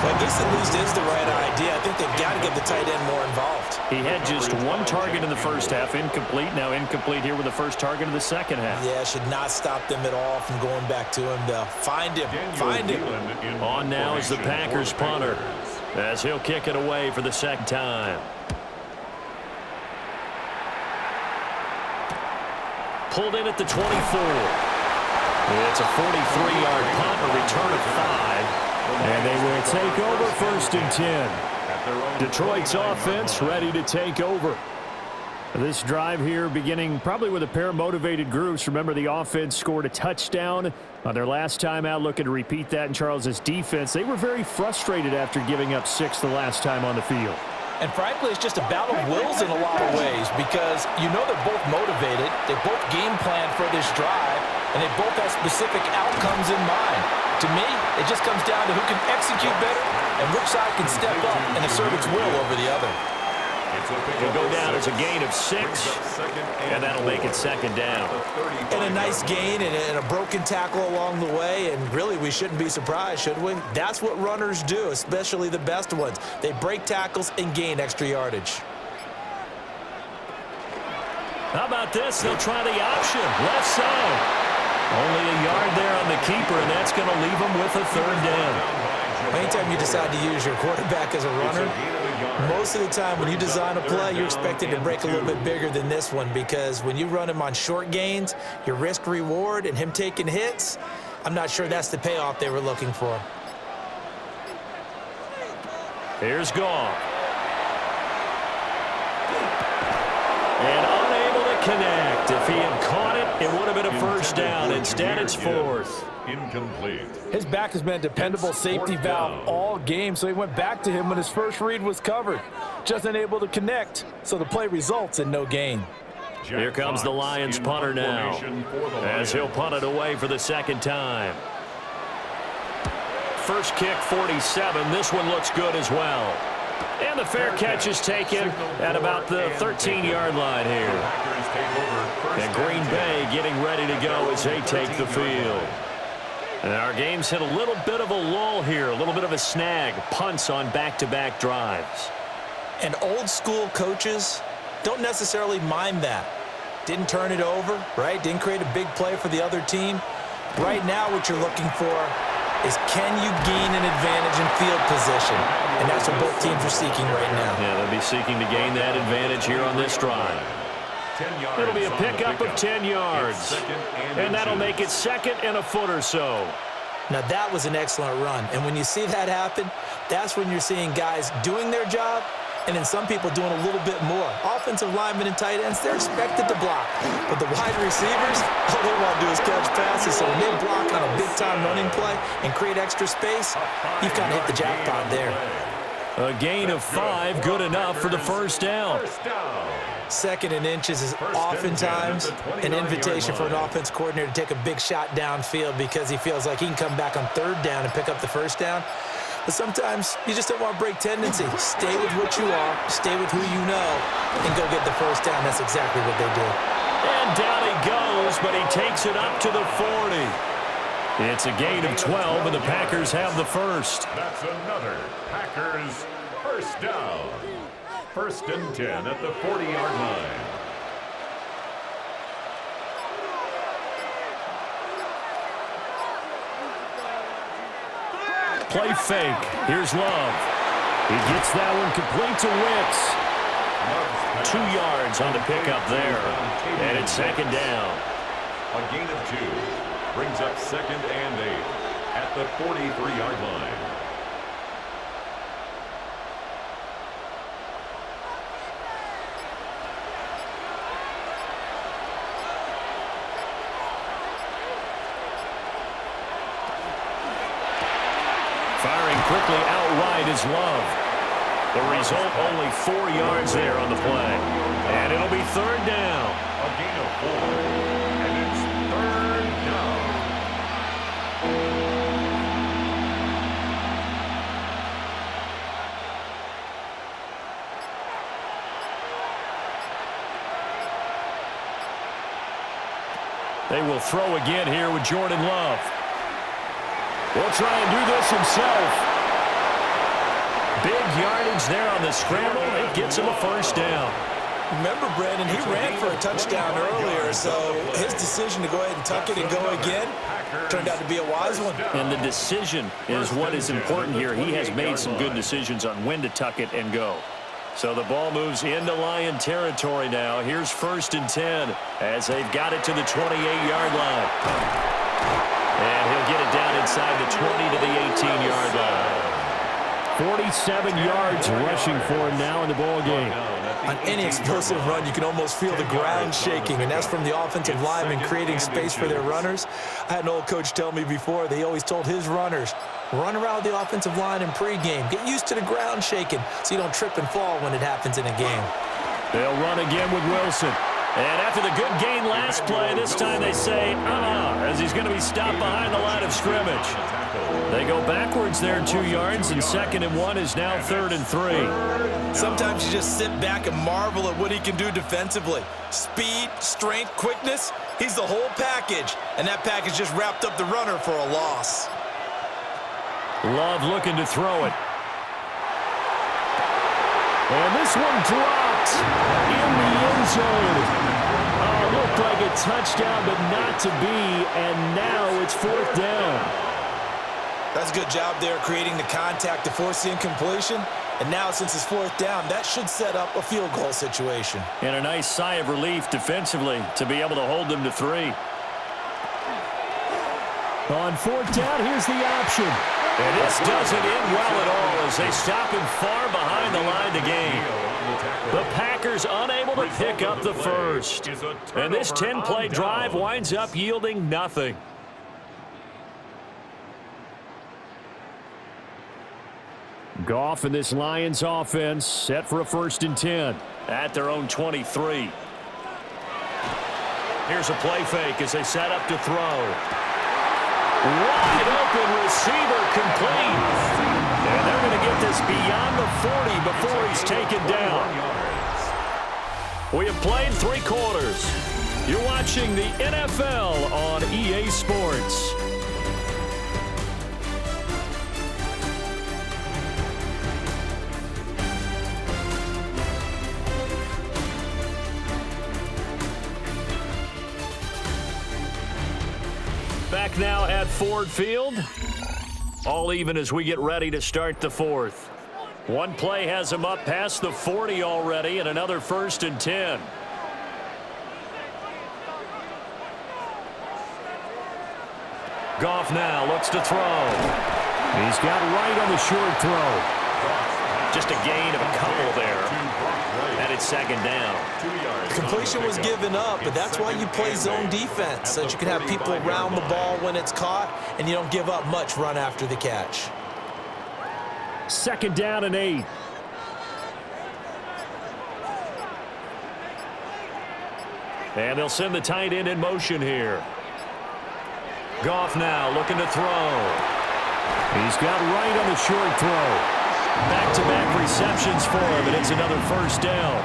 Well, this at least is the right idea. I think they've got to get the tight end more involved. He had just 1 target in the first half, incomplete. Now incomplete here with the first target of the second half. Yeah, should not stop them at all from going back to him. They'll find him. Find him. On now is the Packers punter as he'll kick it away for the 2nd time. Pulled in at the 24. It's a 43-yard punt, a return of 5. And they will take over 1st and 10. Detroit's offense ready to take over. This drive here beginning probably with a pair of motivated groups. Remember, the offense scored a touchdown on their last time out. Looking to repeat that in Charles's defense. They were very frustrated after giving up 6 the last time on the field. And frankly, it's just a battle of wills in a lot of ways because you know they're both motivated. They both game plan for this drive, and they both have specific outcomes in mind. To me, it just comes down to who can execute better and which side can step up and assert its will over the other. He'll go down as a gain of 6, and that'll make it second down. And a nice gain and a broken tackle along the way, and really we shouldn't be surprised, should we? That's what runners do, especially the best ones. They break tackles and gain extra yardage. How about this? They'll try the option. Left side. Only a yard there on the keeper, and that's going to leave them with a third down. Anytime you decide to use your quarterback as a runner, most of the time when you design a play, you're expected to break a little bit bigger than this one, because when you run him on short gains, your risk-reward and him taking hits, I'm not sure that's the payoff they were looking for. Here's Goff. And unable to connect. If he had caught it, it would have been a first down. Instead, it's 4th. Incomplete. His back has been a dependable safety valve all game, so he went back to him when his first read was covered. Just unable to connect, so the play results in no gain. Here comes the Lions punter now, as he'll punt it away for the second time. First kick, 47. This one looks good as well. And the fair catch is taken at about the 13-yard line here. And Green Bay getting ready to go as they take the field. And our game's hit a little bit of a lull here, a little bit of a snag. Punts on back-to-back drives. And old-school coaches don't necessarily mind that. Didn't turn it over, right? Didn't create a big play for the other team. Right now what you're looking for is, can you gain an advantage in field position? And that's what both teams are seeking right now. Yeah, they'll be seeking to gain that advantage here on this drive. It'll be a pickup of 10 yards. And that'll make it second and a foot or so. Now, that was an excellent run. And when you see that happen, that's when you're seeing guys doing their job and then some people doing a little bit more. Offensive linemen and tight ends, they're expected to block. But the wide receivers, all they want to do is catch passes. So when they block on a big-time running play and create extra space, you've kind of hit the jackpot there. A gain of 5, good enough for the first down. Second and inches is oftentimes an invitation for an offense coordinator to take a big shot downfield because he feels like he can come back on third down and pick up the first down. But sometimes you just don't want to break tendency. Stay with what you are, stay with who you know, and go get the first down. That's exactly what they did. And down he goes, but he takes it up to the 40. It's a gain of 12, and the Packers have the first. That's another Packers first down. First and 10 at the 40-yard line. Play fake. Here's Love. He gets that one complete to Wicks. 2 yards on the pickup there. And it's second down. A gain of 2 brings up second and 8 at the 43-yard line. Firing quickly out wide is Love. The result, only 4 yards there on the play. And it'll be third down. A gain of 4, and it's third down. They will throw again here with Jordan Love. Will try and do this himself. Big yardage there on the scramble. It gets him a first down. Remember, Brandon, he ran for a touchdown earlier, so his decision to go ahead and tuck it and go again turned out to be a wise one. And the decision is what is important here. He has made some good decisions on when to tuck it and go. So the ball moves into Lion territory now. Here's first and 10 as they've got it to the 28-yard line. And he'll get it down inside the 20 to the 18-yard line. 47 yards rushing for him now in the ball game. On any explosive run, you can almost feel the ground shaking, and that's from the offensive linemen creating space for their runners. I had an old coach tell me before, they always told his runners, run around the offensive line in pregame. Get used to the ground shaking so you don't trip and fall when it happens in a game. They'll run again with Wilson. And after the good gain last play, this time they say, as he's going to be stopped behind the line of scrimmage. They go backwards there 2 yards, and 2nd and 1 is now 3rd and 3. Sometimes you just sit back and marvel at what he can do defensively. Speed, strength, quickness, he's the whole package. And that package just wrapped up the runner for a loss. Love looking to throw it. And this one dropped in the end zone. Looked like a touchdown, but not to be, and now it's 4th down. That's a good job there creating the contact to force the incompletion. And now, since it's 4th down, that should set up a field goal situation. And a nice sigh of relief defensively to be able to hold them to 3. On 4th down, here's the option. And this doesn't end well at all as they stop him far behind the line to gain. The Packers unable to pick up the first. And this 10-play drive winds up yielding nothing. Goff and this Lions offense set for a 1st and 10 at their own 23. Here's a play fake as they set up to throw. Wide open receiver complete. And they're going to get this beyond the 40 before he's taken down. We have played 3 quarters. You're watching the NFL on EA Sports. Back now at Ford Field. All even as we get ready to start the 4th. One play has him up past the 40 already, and another 1st and 10. Goff now looks to throw. He's got right on the short throw. Just a gain of a couple there. And it's 2nd down. Completion was given up, but that's why you play zone defense, so that you can have people around the ball when it's caught, and you don't give up much run after the catch. 2nd down and 8. And they'll send the tight end in motion here. Goff now looking to throw. He's got right on the short throw. Back-to-back receptions for him, and it's another 1st down.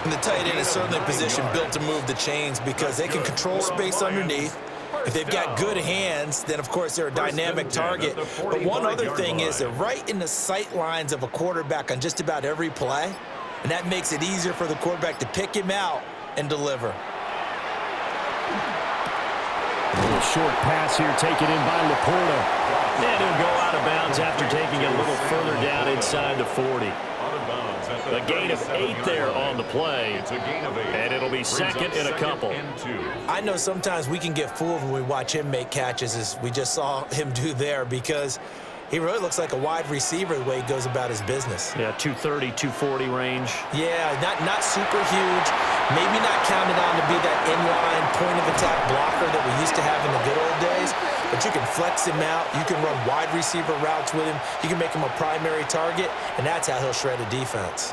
And the tight end is certainly a position built to move the chains because they can control space underneath. If they've got good hands, then, of course, they're a dynamic target. But one other thing is they're right in the sight lines of a quarterback on just about every play, and that makes it easier for the quarterback to pick him out and deliver. A little short pass here taken in by Laporta. And he'll go out of bounds after taking it a little further down inside the 40. A gain of 8 there on the play, and it'll be 2nd and a couple. I know sometimes we can get fooled when we watch him make catches, as we just saw him do there, because he really looks like a wide receiver the way he goes about his business. Yeah, 230, 240 range. Yeah, not super huge. Maybe not counted on to be that inline point-of-attack blocker that we used to have in the good old days, but you can flex him out. You can run wide receiver routes with him. You can make him a primary target, and that's how he'll shred a defense.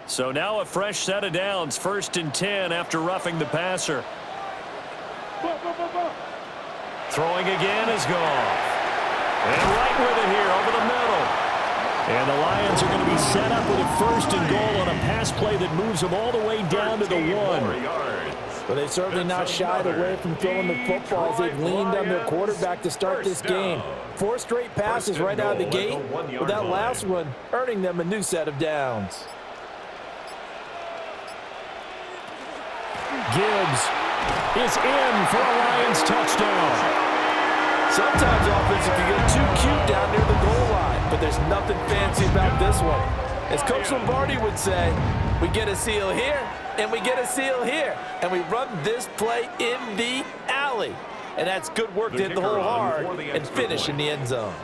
So now a fresh set of downs, 1st and 10 after roughing the passer. Throwing again is Goff. And right with it here over the middle. And the Lions are going to be set up with a 1st and goal on a pass play that moves them all the way down to the 1. But they've certainly not shied away from throwing the football as they've leaned on their quarterback to start this game. 4 straight passes right out of the gate, with that last one earning them a new set of downs. Gibbs is in for a Lions touchdown. Sometimes offenses can get too cute down near the goal line, but there's nothing fancy about this one. As Coach Lombardi would say, we get a seal here, and we get a seal here, and we run this play in the alley. And that's good work to hit the hole hard and finish in the end zone.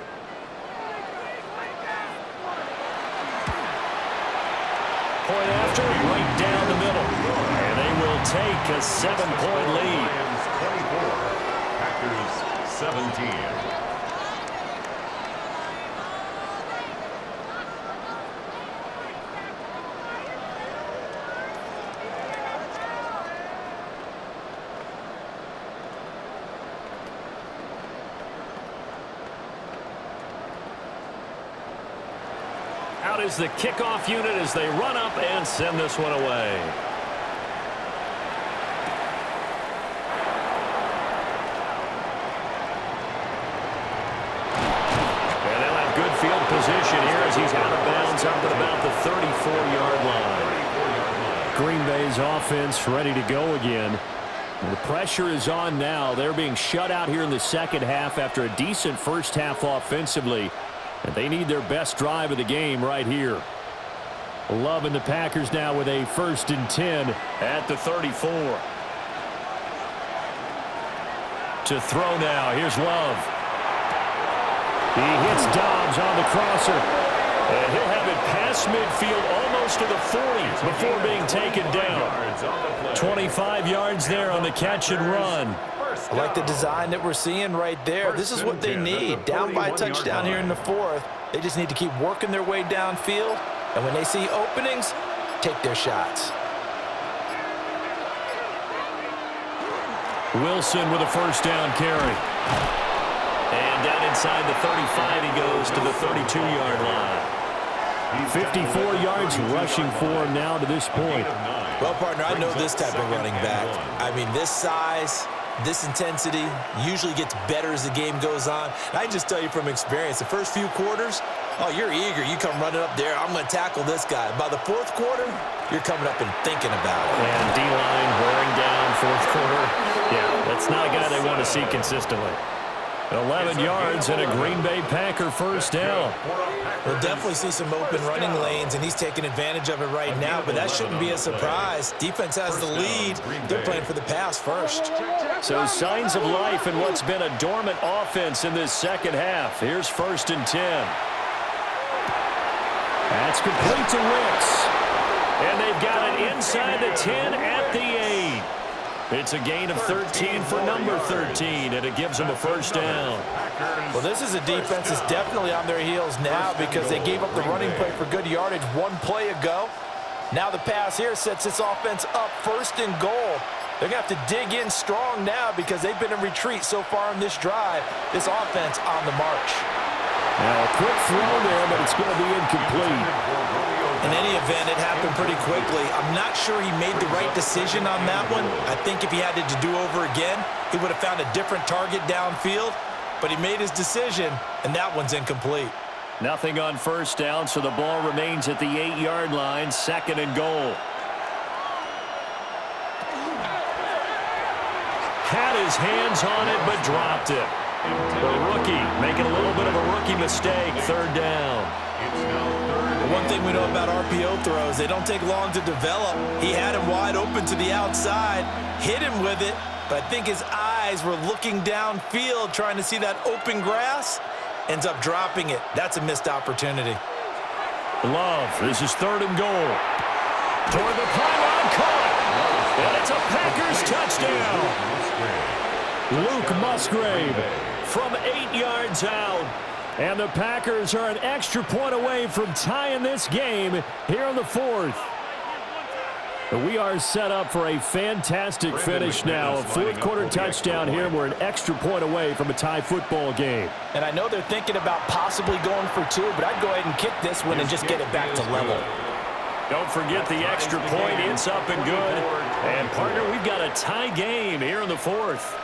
Point after, right down the middle. And they will take a 7-point lead. Packers 17. Out is the kickoff unit as they run up and send this one away. And they'll have good field position here as he's out of bounds up at about the 34-yard line. Green Bay's offense ready to go again. The pressure is on now. They're being shut out here in the second half after a decent first half offensively. And they need their best drive of the game right here. Love and the Packers now with a 1st and 10 at the 34. To throw now. Here's Love. He hits Dobbs on the crosser. And he'll have it past midfield almost to the 40 before being taken down. 25 yards there on the catch and run. I like the design that we're seeing right there. This is what they need. Down by a touchdown here in the 4th. They just need to keep working their way downfield. And when they see openings, take their shots. Wilson with a 1st down carry. And down inside the 35, he goes to the 32-yard line. 54 yards rushing for him now to this point. Well, partner, I know this type of running back. I mean, this size, this intensity usually gets better as the game goes on. And I just tell you from experience, the first few quarters, oh, you're eager. You come running up there. I'm going to tackle this guy. By the 4th quarter, you're coming up and thinking about it. And D-line wearing down 4th quarter. Yeah, that's not a guy they want to see consistently. 11 yards and a Green Bay Packer 1st down. We'll definitely see some open running lanes, and he's taking advantage of it right now, but that shouldn't be a surprise. Defense has the lead. They're playing for the pass first. So signs of life in what's been a dormant offense in this second half. Here's 1st and 10. That's complete to Wicks. And they've got it inside the 10 at the 8. It's a gain of 13 for number 13, and it gives them a 1st down. Well, this is a defense that's definitely on their heels now because they gave up the running play for good yardage one play ago. Now the pass here sets this offense up 1st and goal. They're going to have to dig in strong now because they've been in retreat so far in this drive. This offense on the march. Now a quick throw there, but it's going to be incomplete. In any event, it happened pretty quickly. I'm not sure he made the right decision on that one. I think if he had it to do over again, he would have found a different target downfield. But he made his decision, and that one's incomplete. Nothing on 1st down, so the ball remains at the 8-yard line, 2nd and goal. Had his hands on it, but dropped it. The rookie making a little bit of a rookie mistake, 3rd down. One thing we know about RPO throws, they don't take long to develop. He had him wide open to the outside, hit him with it, but I think his eyes were looking downfield trying to see that open grass. Ends up dropping it. That's a missed opportunity. Love, this is 3rd and goal. Toward the pylon, caught. And it's a Packers touchdown. Luke Musgrave from 8 yards out. And the Packers are an extra point away from tying this game here in the 4th. We are set up for a fantastic finish now. A 4th quarter touchdown here. We're an extra point away from a tie football game. And I know they're thinking about possibly going for 2, but I'd go ahead and kick this one and just get it back to level. Don't forget the extra point. It's up and good. And, partner, we've got a tie game here in the 4th.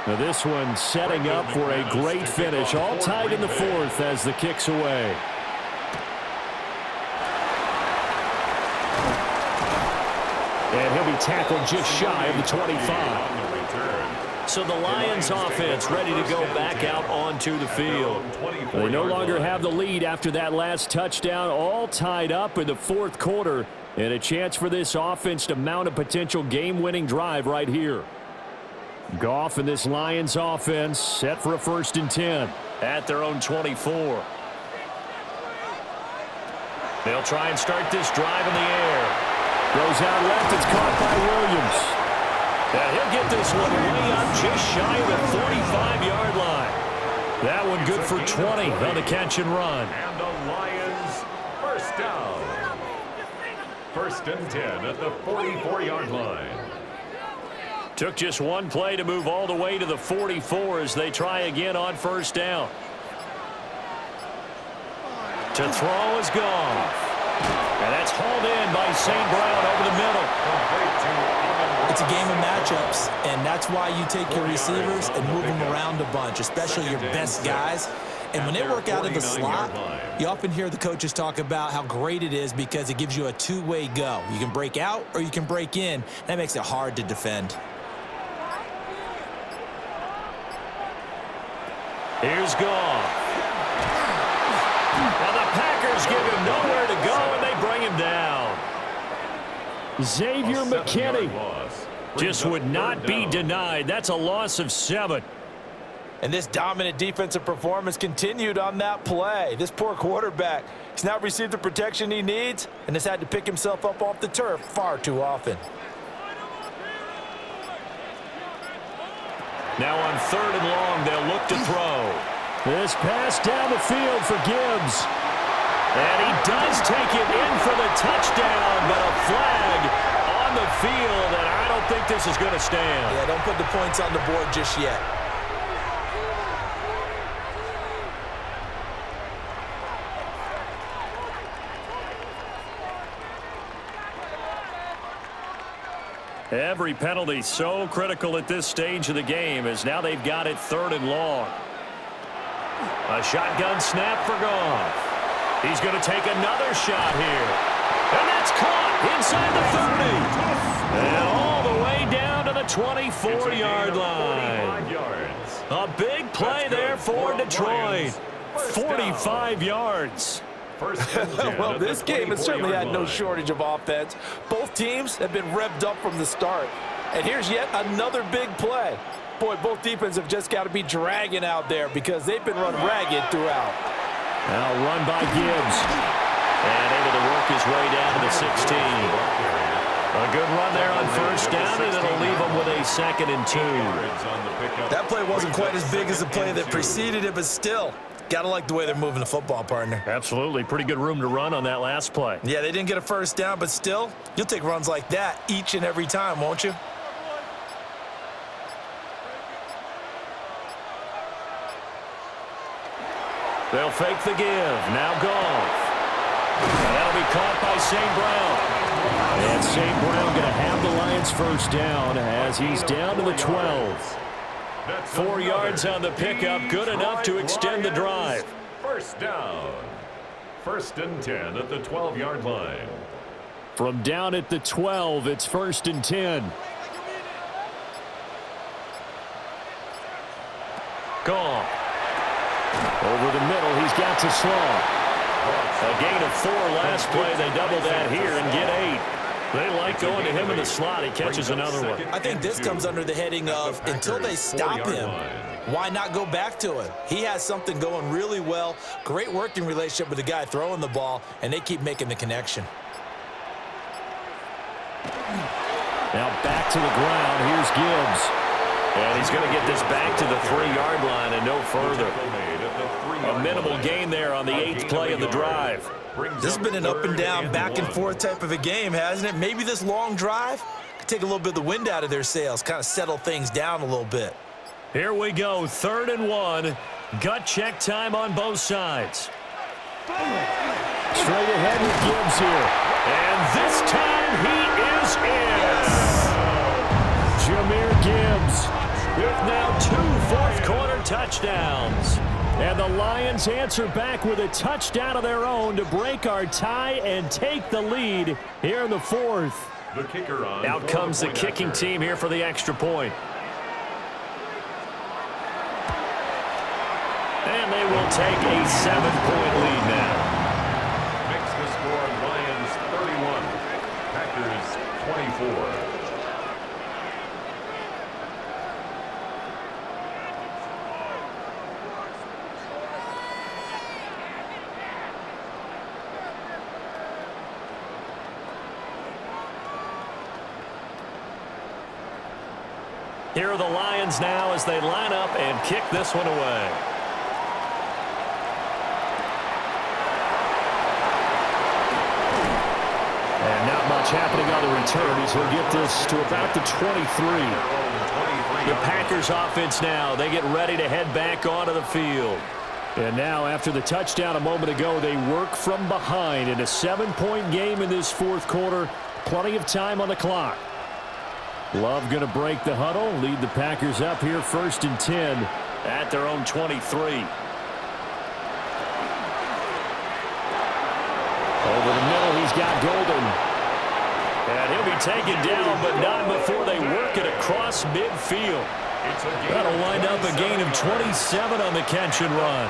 Now this one setting up for a great finish. All tied in the 4th as the kick's away. And he'll be tackled just shy of the 25. So the Lions offense ready to go back out onto the field. They no longer have the lead after that last touchdown. All tied up in the 4th quarter. And a chance for this offense to mount a potential game-winning drive right here. Goff and this Lions offense set for a 1st and 10 at their own 24. They'll try and start this drive in the air. Goes out left. It's caught by Williams. And he'll get this one way up just shy of the 45-yard line. That one good for 20 on the catch and run. And the Lions first down. 1st and 10 at the 44-yard line. Took just one play to move all the way to the 44 as they try again on 1st down. To throw is gone. And that's hauled in by St. Brown over the middle. It's a game of matchups, and that's why you take your receivers and move them around a bunch, especially your best guys. And when they work out of the slot, you often hear the coaches talk about how great it is because it gives you a two-way go. You can break out or you can break in. That makes it hard to defend. Here's Goff. Now the Packers give him nowhere to go, and they bring him down. Xavier McKinney just would not be denied. That's a loss of 7. And this dominant defensive performance continued on that play. This poor quarterback, he's not received the protection he needs and has had to pick himself up off the turf far too often. Now on 3rd and long, they'll look to throw. This pass down the field for Gibbs. And he does take it in for the touchdown, but a flag on the field, and I don't think this is going to stand. Yeah, don't put the points on the board just yet. Every penalty so critical at this stage of the game as now they've got it 3rd and long. A shotgun snap for Goff. He's going to take another shot here. And that's caught inside the 30. And all the way down to the 24-yard line. A big play there for Detroit. 45 yards. Well, this game has certainly had no shortage of offense. Both teams have been revved up from the start. And here's yet another big play. Boy, both defenses have just got to be dragging out there because they've been run ragged throughout. Now run by Gibbs. And able to work his way down to the 16. A good run there on 1st down, and it'll leave him with a 2nd and 2. That play wasn't quite as big as the play that preceded it, but still, gotta like the way they're moving the football, partner. Absolutely. Pretty good room to run on that last play. Yeah, they didn't get a 1st down, but still, you'll take runs like that each and every time, won't you? They'll fake the give. Now Goff. And that'll be caught by St. Brown. And St. Brown going to have the Lions 1st down as he's down to the 12. 4 yards on the pickup. Good enough to extend the drive. 1st down. 1st and 10 at the 12-yard line. From down at the 12, it's 1st and 10. Goff. Over the middle, he's got to Sloan. A gain of 4 last play. They double that here and get 8. They like going to him in the slot. He catches another one. I think this comes under the heading of until they stop him, why not go back to him? He has something going really well. Great working relationship with the guy throwing the ball, and they keep making the connection. Now back to the ground. Here's Gibbs. And he's going to get this back to the 3-yard line and no further. A minimal gain there on the 8th play of the drive. This has been an up and down, back and forth type of a game, hasn't it? Maybe this long drive could take a little bit of the wind out of their sails, kind of settle things down a little bit. Here we go, 3rd and 1. Gut check time on both sides. Straight ahead with Gibbs here. And this time he is in. Jahmyr Gibbs with now 2 fourth-quarter touchdowns. And the Lions answer back with a touchdown of their own to break our tie and take the lead here in the 4th. The kicker on. Out comes the kicking team here for the extra point. And they will take a 7-point lead now. Makes the score Lions 31, Packers 24. Here are the Lions now as they line up and kick this one away. much happening on the return as he'll get this to about the 23. The Packers offense now, they get ready to head back onto the field. And now after the touchdown a moment ago, they work from behind in a 7-point game in this fourth quarter. Plenty of time on the clock. Love going to break the huddle, lead the Packers up here 1st and 10 at their own 23. Over the middle, he's got Golden. And he'll be taken down, but not before they work it across midfield. That'll wind up a gain of 27 on the catch and run.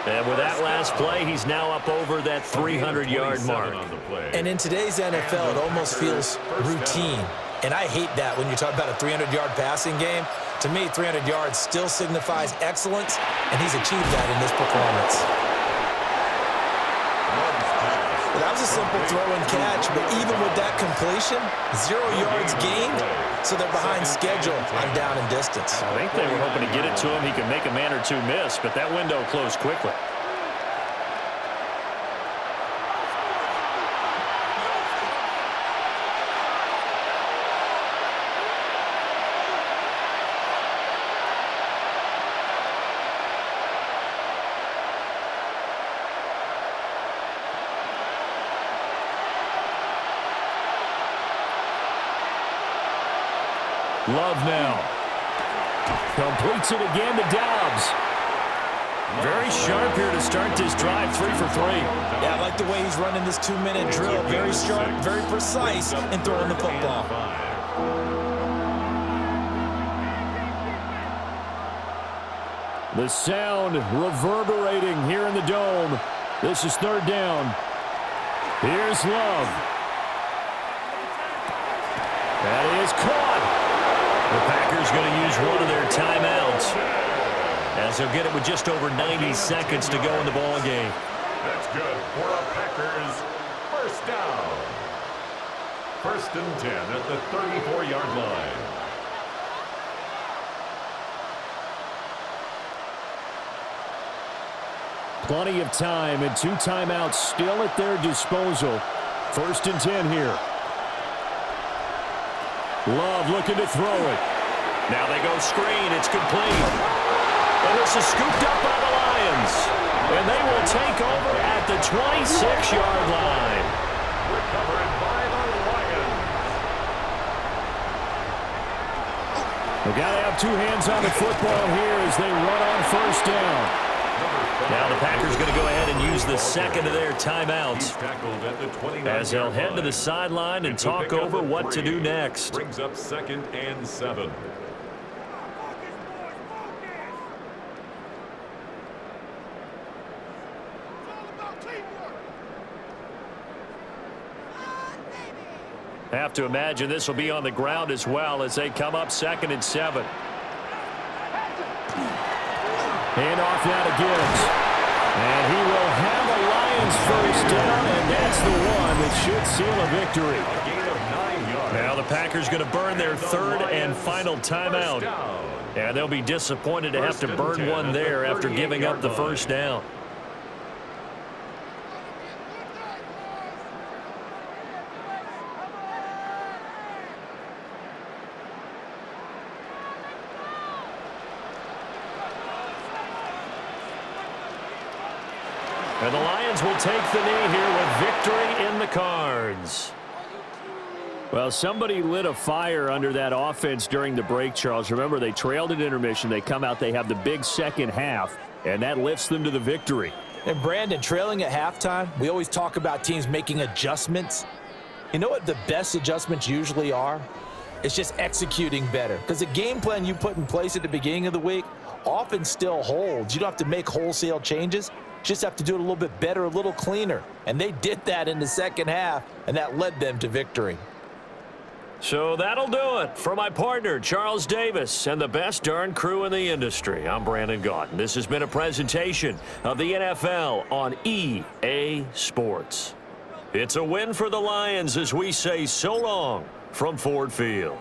And with that last play, he's now up over that 300-yard mark. And in today's NFL, it almost feels routine. And I hate that when you talk about a 300-yard passing game. To me, 300 yards still signifies excellence, and he's achieved that in this performance. That was a simple throw and catch, but even with that completion, 0 yards gained, so they're behind schedule on down and distance. I think they were hoping to get it to him. He could make a man or two miss, but that window closed quickly. Love now. Completes it again to Dobbs. Very sharp here to start this drive, 3 for 3. Yeah, I like the way he's running this 2-minute drill. Very sharp, very precise in throwing the football. The sound reverberating here in the dome. This is 3rd down. Here's Love. That is caught. The Packers going to use one of their timeouts as they'll get it with just over 90 seconds to go in the ball game. That's good for a Packers first down. 1st and 10 at the 34-yard line. Plenty of time and 2 timeouts still at their disposal. 1st and 10 here. Love looking to throw it. Now they go screen. It's complete. And this is scooped up by the Lions. And they will take over at the 26-yard line. Recovered by the Lions. They've got to have 2 hands on the football here as they run on 1st down. Now the Packers going to go ahead and use the second of their timeouts as they'll head to the sideline and talk over what to do next. Brings up 2nd and 7. Have to imagine this will be on the ground as well as they come up 2nd and 7. Hand off now to Gibbs. And he will have a Lions first down, and that's the one that should seal a victory. A gain of 9 yards. Now the Packers going to burn their 3rd and final timeout. And they'll be disappointed to have to burn one there after giving up the first down. And the Lions will take the knee here with victory in the cards. Well, somebody lit a fire under that offense during the break, Charles. Remember, they trailed at intermission. They come out, they have the big second half, and that lifts them to the victory. And, Brandon, trailing at halftime, we always talk about teams making adjustments. You know what the best adjustments usually are? It's just executing better. Because the game plan you put in place at the beginning of the week often still holds. You don't have to make wholesale changes. Just have to do it a little bit better, a little cleaner. And they did that in the second half, and that led them to victory. So that'll do it for my partner, Charles Davis, and the best darn crew in the industry. I'm Brandon Gaudin. This has been a presentation of the NFL on EA Sports. It's a win for the Lions as we say so long from Ford Field.